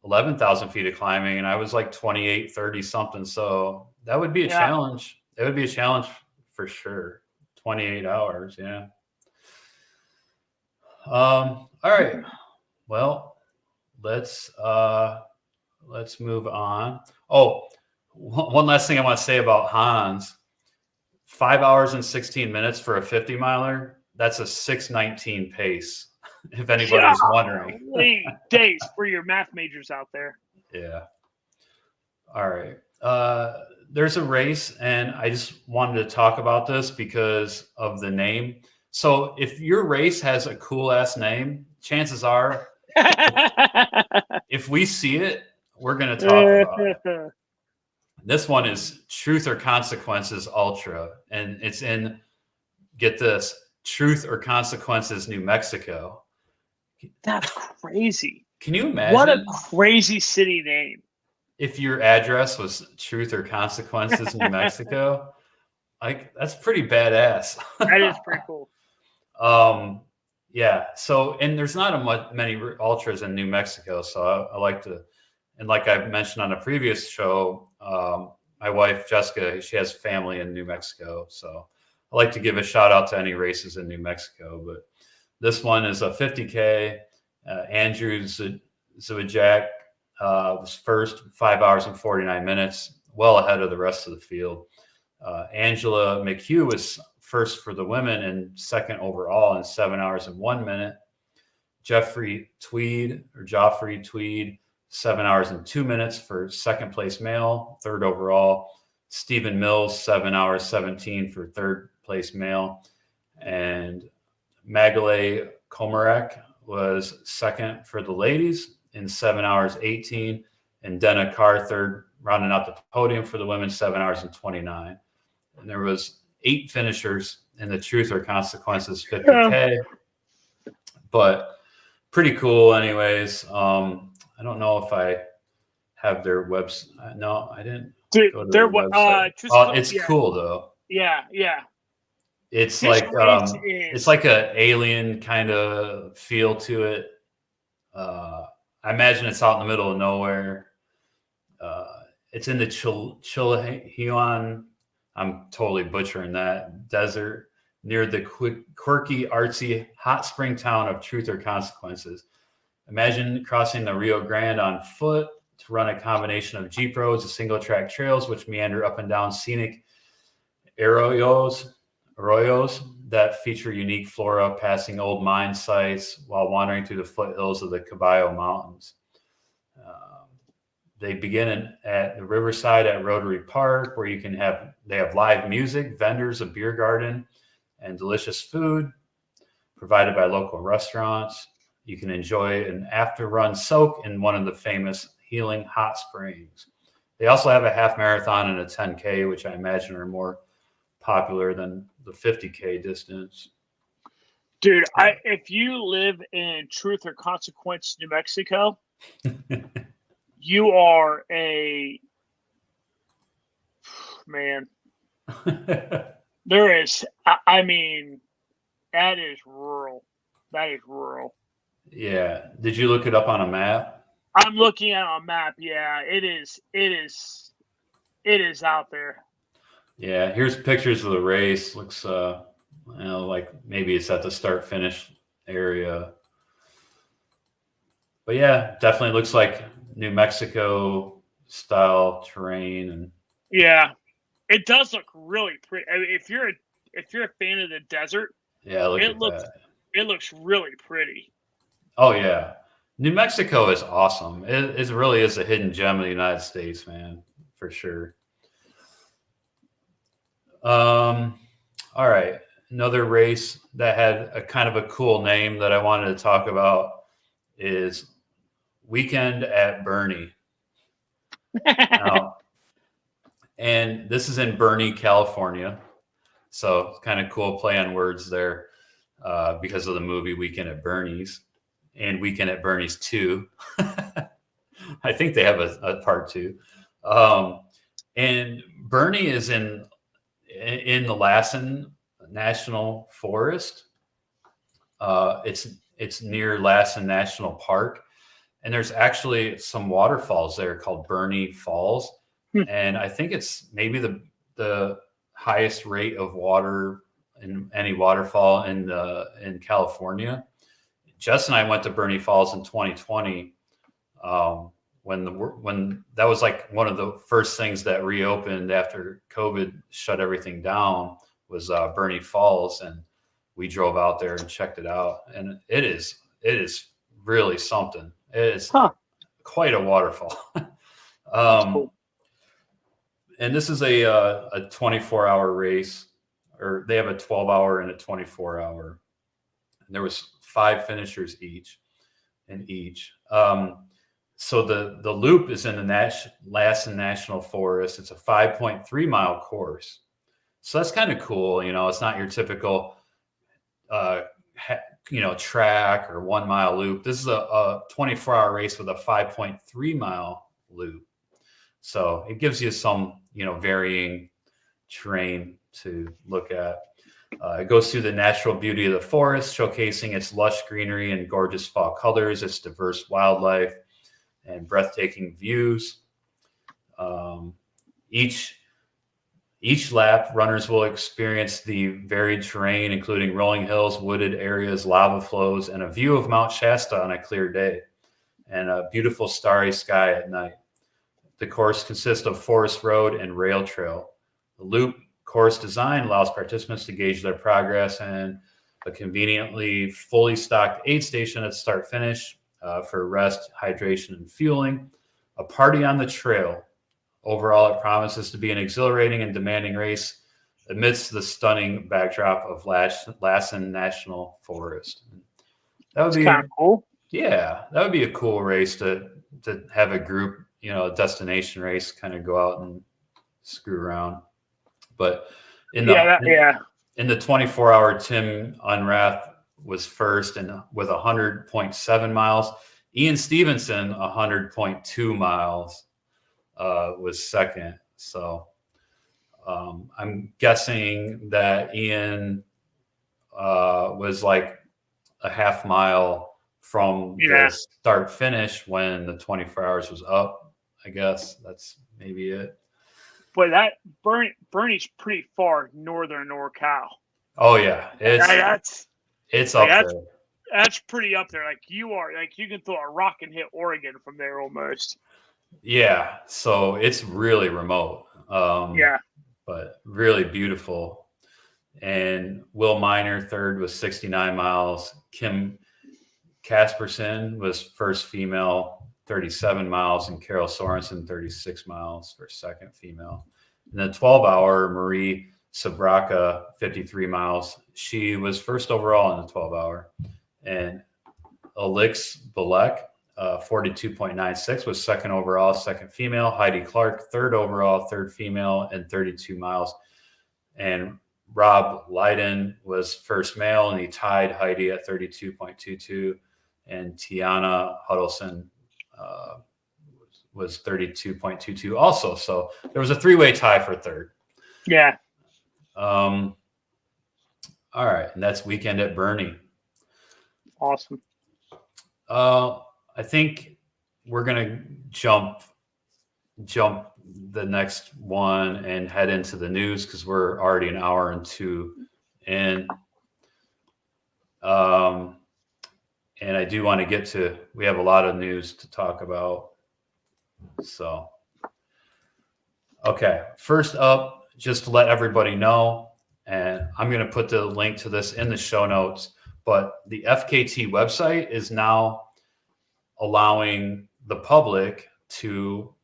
11,000 feet of climbing, and I was like 28, 30 something. So that would be a challenge. It would be a challenge for sure. 28 hours, yeah. All right. Well, let's move on. Oh, one last thing I want to say about Hans. 5 hours and 16 minutes for a 50-miler. That's a 6:19 pace, if anybody's wondering. Days for your math majors out there. Yeah. All right. There's a race, and I just wanted to talk about this because of the name. So if your race has a cool-ass name, chances are, if we see it, we're going to talk about it. This one is Truth or Consequences Ultra, and it's in, get this, Truth or Consequences, New Mexico. That's crazy. Can you imagine? What a crazy city name. If your address was Truth or Consequences, New Mexico, like, that's pretty badass. That is pretty cool. Yeah. So, and there's not many ultras in New Mexico. So I like to, and like I mentioned on a previous show, my wife, Jessica, she has family in New Mexico. So I like to give a shout out to any races in New Mexico. But this one is a 50K. Andrew Zawajak was first, 5 hours and 49 minutes, well ahead of the rest of the field. Angela McHugh was first for the women and second overall in 7 hours and 1 minute. Joffrey Tweed, 7 hours and 2 minutes for second place male, third overall. Stephen Mills, 7 hours 17 for third place male. And Magalay Komarek was second for the ladies in 7 hours 18. And Dana Carr, third, rounding out the podium for the women, 7 hours and 29. And there was 8 finishers in the Truth or Consequences 50K. But pretty cool anyways. I don't know if I have their website. No, I didn't go to their website. It's cool though. Yeah. It's it's like a alien kind of feel to it. I imagine it's out in the middle of nowhere. It's in the Chilean, I'm totally butchering that, desert near the quirky, artsy, hot spring town of Truth or Consequences. Imagine crossing the Rio Grande on foot to run a combination of Jeep roads and single-track trails, which meander up and down scenic arroyos that feature unique flora, passing old mine sites while wandering through the foothills of the Caballo Mountains. They begin at the Riverside at Rotary Park, where they have live music, vendors, a beer garden, and delicious food provided by local restaurants. You can enjoy an after-run soak in one of the famous healing hot springs. They also have a half marathon and a 10K, which I imagine are more popular than the 50K distance. Dude, if you live in Truth or Consequence, New Mexico, you are a man. There is, I mean, that is rural. That is rural. Yeah. Did you look it up on a map? I'm looking at a map. Yeah, it is out there. Yeah. Here's pictures of the race. Looks, like maybe it's at the start finish area. But yeah, definitely looks like New Mexico style terrain. And yeah, it does look really pretty. I mean, if you're a fan of the desert, yeah, it looks really pretty. Oh yeah, New Mexico is awesome. It really is a hidden gem of the United States, man, for sure. All right, another race that had a kind of a cool name that I wanted to talk about is Weekend at Bernie. And this is in Bernie, California. So kind of cool play on words there because of the movie Weekend at Bernie's and Weekend at Bernie's 2. I think they have a part 2. And Bernie is in the Lassen National Forest. It's near Lassen National Park. And there's actually some waterfalls there called Bernie Falls. And I think it's maybe the highest rate of water in any waterfall in California. Jess and I went to Bernie Falls in 2020 when that was like one of the first things that reopened after COVID shut everything down was Bernie Falls, and we drove out there and checked it out, and it is really something. It is quite a waterfall. Cool. And this is a 24-hour race, or they have a 12-hour and a 24-hour. And there was 5 finishers in each. So the loop is in the Lassen National Forest. It's a 5.3 mile course. So that's kind of cool. It's not your typical, track or 1 mile loop. This is a 24-hour race with a 5.3 mile loop. So it gives you some, varying terrain to look at. It goes through the natural beauty of the forest, showcasing its lush greenery and gorgeous fall colors, its diverse wildlife, and breathtaking views. Each lap, runners will experience the varied terrain, including rolling hills, wooded areas, lava flows, and a view of Mount Shasta on a clear day, and a beautiful starry sky at night. The course consists of forest road and rail trail. The loop course design allows participants to gauge their progress, and a conveniently fully stocked aid station at start finish for rest, hydration, and fueling. A party on the trail. Overall, it promises to be an exhilarating and demanding race amidst the stunning backdrop of Lassen National Forest. That would be kind of cool. Yeah, that would be a cool race to have a group, a destination race, kind of go out and screw around. But in the 24-hour, Tim Unrath was first and with 100.7 miles. Ian Stevenson, 100.2 miles. Was second. So I'm guessing that Ian was like a half mile from the start finish when the 24 hours was up. I guess that's maybe it. But that Bernie's pretty far northern NorCal. Oh yeah, it's up there. That's pretty up there. Like you can throw a rock and hit Oregon from there almost. Yeah, so it's really remote. But really beautiful. And Will Miner third was 69 miles. Kim Kasperson was first female, 37 miles, and Carol Sorensen 36 miles for second female. In the 12-hour, Marie Sabraka 53 miles. She was first overall in the 12-hour, and Alix Balek 42.96 was second overall, second female. Heidi Clark, third overall, third female, and 32 miles. And Rob Leiden was first male, and he tied Heidi at 32.22. And Tiana Huddleston was 32.22 also. So there was a three-way tie for third. Yeah. All right, and that's Weekend at Bernie. Awesome. I think we're gonna jump the next one and head into the news because we're already an hour and two in. And I do want to get to. We have a lot of news to talk about. So, okay. First up, just to let everybody know, and I'm going to put the link to this in the show notes. But the FKT website is now allowing the public to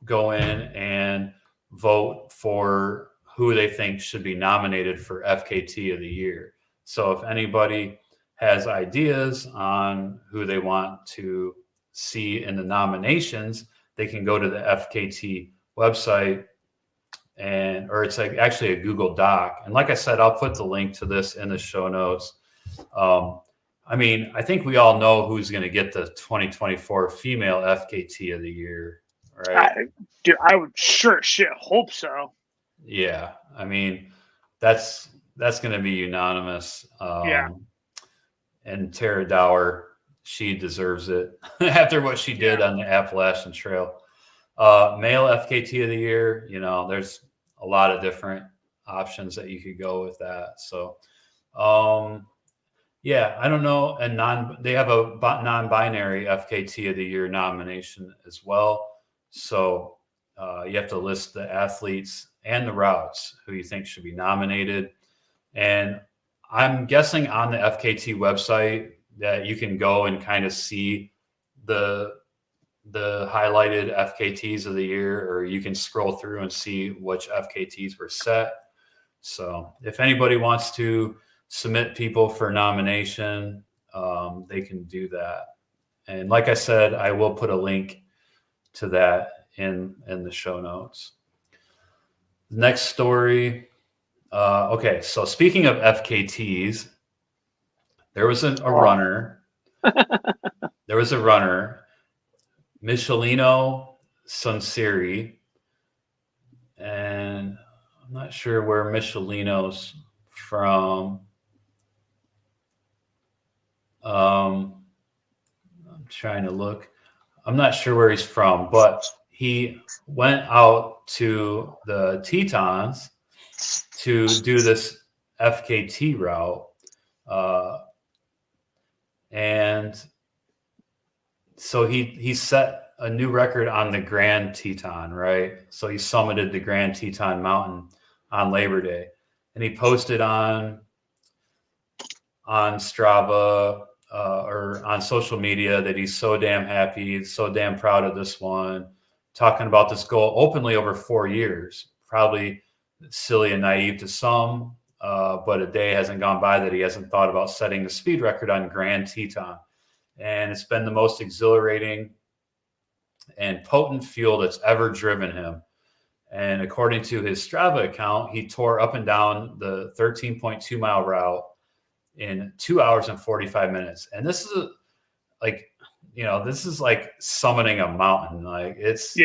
go in and vote for who they think should be nominated for FKT of the year. So if anybody has ideas on who they want to see in the nominations, they can go to the FKT website or it's like actually a Google Doc. And like I said, I'll put the link to this in the show notes. I mean, I think we all know who's going to get the 2024 female FKT of the year, right? I would sure shit hope so. Yeah. I mean, that's going to be unanimous. And Tara Dower, she deserves it after what she did on the Appalachian Trail. Male FKT of the year, there's a lot of different options that you could go with that. So, yeah, I don't know. And they have a non-binary FKT of the year nomination as well. So you have to list the athletes and the routes who you think should be nominated. And I'm guessing on the FKT website that you can go and kind of see the highlighted FKTs of the year, or you can scroll through and see which FKTs were set. So if anybody wants to submit people for nomination, they can do that. And like I said, I will put a link to that in the show notes. Next story. Okay, so speaking of FKTs, there was a runner. There was a runner, Michelino Sunseri, and I'm not sure where Michelino's from I'm trying to look. I'm not sure where he's from, but he went out to the Tetons to do this FKT route. And so he set a new record on the Grand Teton, right? So he summited the Grand Teton Mountain on Labor Day. And he posted on Strava or on social media that he's so damn happy, so damn proud of this one, talking about this goal openly over 4 years. Probably silly and naive to some, but a day hasn't gone by that he hasn't thought about setting the speed record on Grand Teton. And it's been the most exhilarating and potent fuel that's ever driven him. And according to his Strava account, he tore up and down the 13.2 mile route in 2 hours and 45 minutes. And this is this is like summiting a mountain. Like it's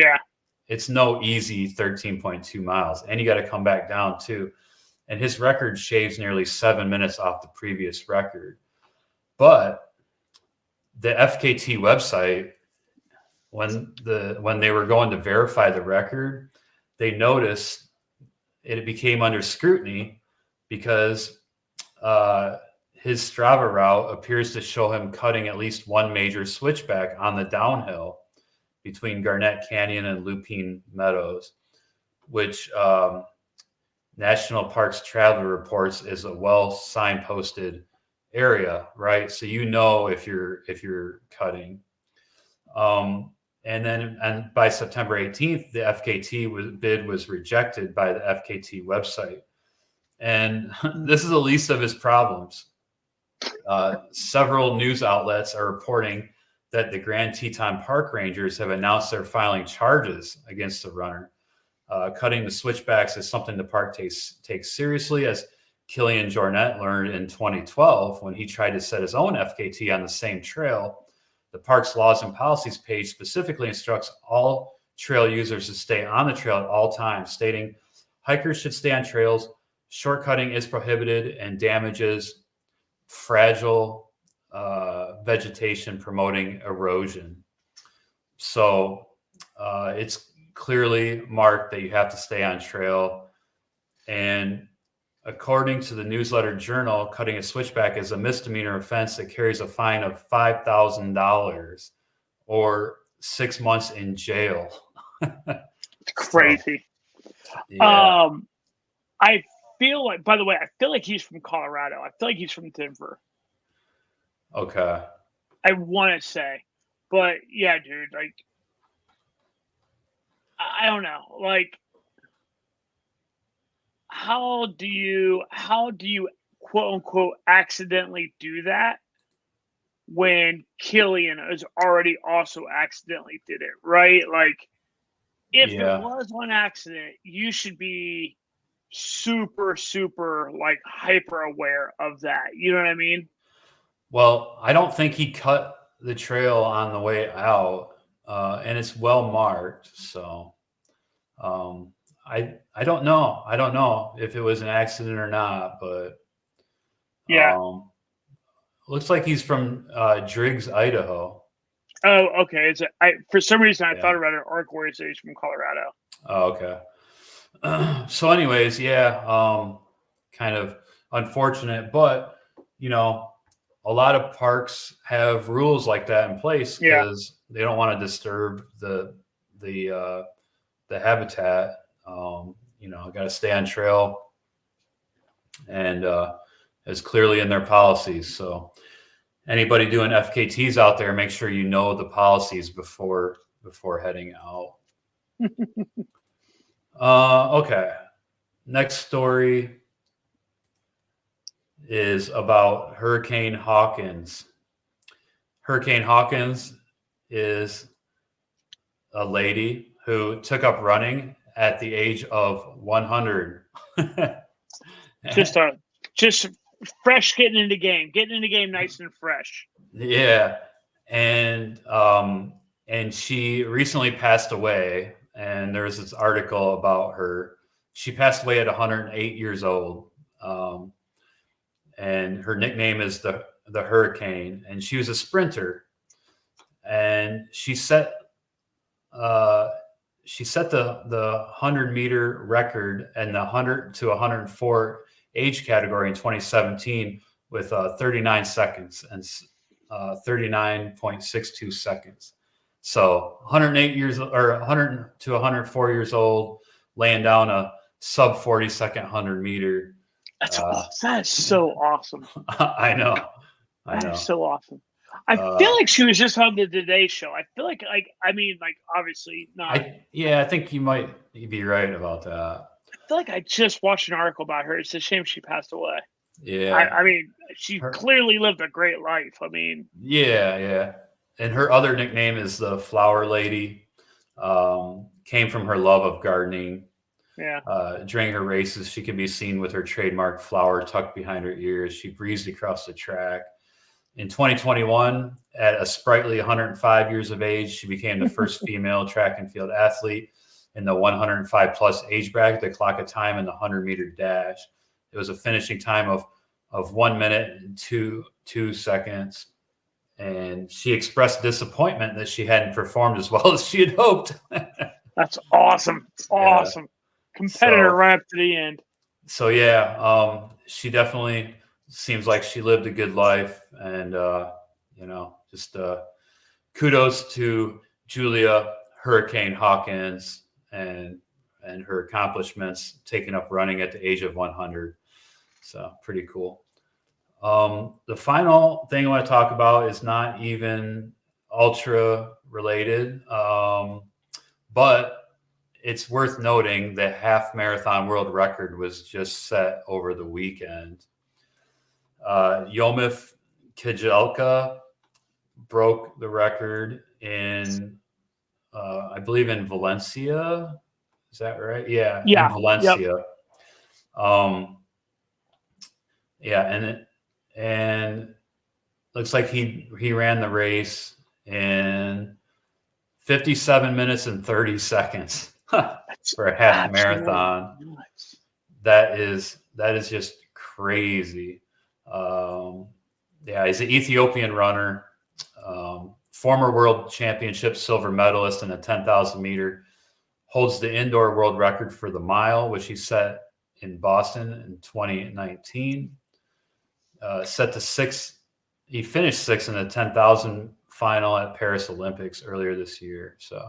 no easy 13.2 miles. And you got to come back down too. And his record shaves nearly 7 minutes off the previous record. But the FKT website, when they were going to verify the record, they noticed it became under scrutiny because his Strava route appears to show him cutting at least one major switchback on the downhill between Garnett Canyon and Lupine Meadows, which National Parks Traveler reports is a well signposted area, right? So if you're cutting. And by September 18th, the FKT bid was rejected by the FKT website. And this is the least of his problems. Several news outlets are reporting that the Grand Teton Park Rangers have announced they're filing charges against the runner. Cutting the switchbacks is something the park takes seriously, as Killian Jornet learned in 2012 when he tried to set his own FKT on the same trail. The park's laws and policies page specifically instructs all trail users to stay on the trail at all times, stating hikers should stay on trails, shortcutting is prohibited, and damages fragile vegetation, promoting erosion. So it's clearly marked that you have to stay on trail. And according to the Newsletter Journal, cutting a switchback is a misdemeanor offense that carries a fine of $5,000 or 6 months in jail. It's crazy. So, yeah. I feel like he's from Colorado. I feel like he's from Denver. Okay. I want to say, but yeah, dude, like, I don't know, like, how do you quote unquote accidentally do that when Killian has already also accidentally did it, right? Like, if it was one accident, you should be super, super like hyper aware of that. You know what I mean? Well, I don't think he cut the trail on the way out, and it's well marked. So I don't know. I don't know if it was an accident or not, but looks like he's from Driggs, Idaho. Oh, okay. For some reason I thought about an arc where he's from Colorado. Oh, okay. So anyways, kind of unfortunate, but a lot of parks have rules like that in place because they don't want to disturb the habitat. Got to stay on trail, and it's clearly in their policies. So anybody doing FKTs out there, make sure you know the policies before heading out. Okay. Next story is about Hurricane Hawkins. Hurricane Hawkins is a lady who took up running at the age of 100. Just fresh, getting into game nice and fresh. Yeah. And she recently passed away, and there's this article about her. She passed away at 108 years old. and her nickname is the Hurricane, and she was a sprinter, and she set the 100-meter record and the 100 to 104 age category in 2017 with 39 seconds and 39.62 seconds. So 108 years or 100 to 104 years old, laying down a sub 40-second 100-meter. That is so awesome. I know. That is so awesome. I feel like she was just on the Today Show. I feel like obviously not. I think you might be right about that. I feel like I just watched an article about her. It's a shame she passed away. Yeah. I mean, she clearly lived a great life. I mean. Yeah. And her other nickname is the Flower Lady. Came from her love of gardening. Yeah. During her races, she can be seen with her trademark flower tucked behind her ears. She breezed across the track. In 2021, at a sprightly 105 years of age, she became the first female track and field athlete in the 105-plus age bracket to clock a time in the 100-meter dash. It was a finishing time of 1 minute and 2 seconds. And she expressed disappointment that she hadn't performed as well as she had hoped. That's awesome. It's awesome. Yeah. Competitor right up to the end. So, she definitely seems like she lived a good life. And, just kudos to Julia Hurricane Hawkins and her accomplishments, taking up running at the age of 100. So pretty cool. The final thing I want to talk about is not even ultra related, but it's worth noting the half marathon world record was just set over the weekend. Yomif Kejelcha broke the record in, I believe, in Valencia. Is that right? Yeah. In Valencia. Yep. And looks like he ran the race in 57 minutes and 30 seconds for a half marathon. Nuts. That is just crazy. He's an Ethiopian runner, former world championship silver medalist in the 10,000 meter, holds the indoor world record for the mile, which he set in Boston in 2019. He finished sixth in the 10,000 final at Paris Olympics earlier this year. So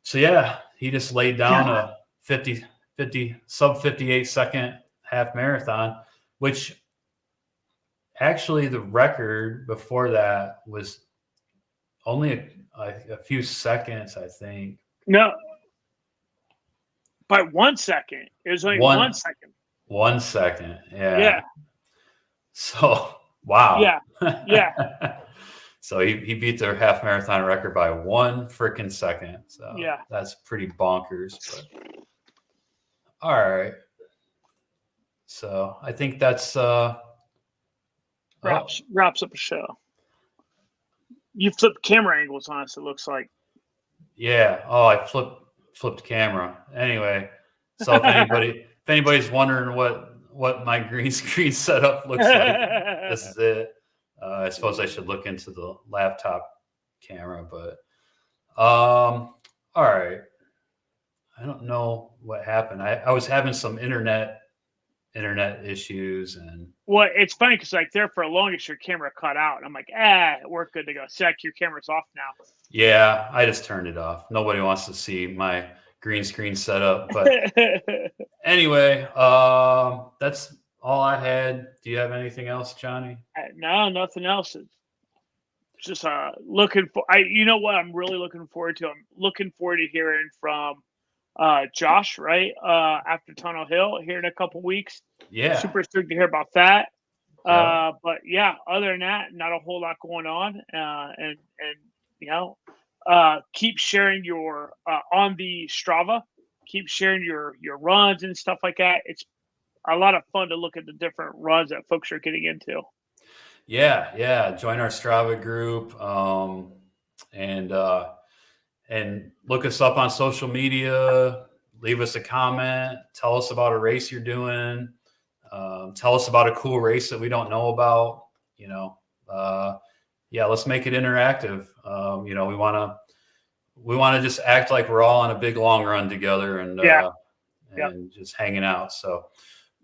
he just laid down a 50 sub 58 second half marathon, which actually the record before that was only a few seconds, I think. No, by 1 second. It was only 1 second. 1 second. Yeah. So, wow. Yeah. So he beat their half marathon record by 1 freaking second. So that's pretty bonkers. But all right. So I think that's wraps up a show. You flipped camera angles on us, it looks like. Yeah. Oh, I flipped camera. Anyway, so if anybody's wondering what my green screen setup looks like, this is it. I suppose I should look into the laptop camera, but all right. I don't know what happened. I was having some internet issues, and well, it's funny because like there for the longest your camera cut out. I'm like, we're good to go. Zach, your camera's off now. Yeah, I just turned it off. Nobody wants to see my green screen setup, but anyway, that's all I had. Do you have anything else, Johnny? No, nothing else. It's just looking for. You know what? I'm really looking forward to. I'm looking forward to hearing from Josh, right? After Tunnel Hill here in a couple weeks. Yeah. Super stoked to hear about that. Yeah. But yeah, other than that, not a whole lot going on. And keep sharing your on the Strava. Keep sharing your runs and stuff like that. It's a lot of fun to look at the different runs that folks are getting into. Yeah. Join our Strava group, and look us up on social media. Leave us a comment. Tell us about a race you're doing. Tell us about a cool race that we don't know about. Let's make it interactive. We want to just act like we're all on a big long run together and just hanging out. So,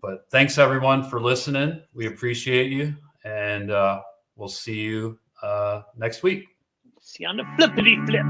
but thanks everyone for listening. We appreciate you, and we'll see you next week. See you on the flippity flip.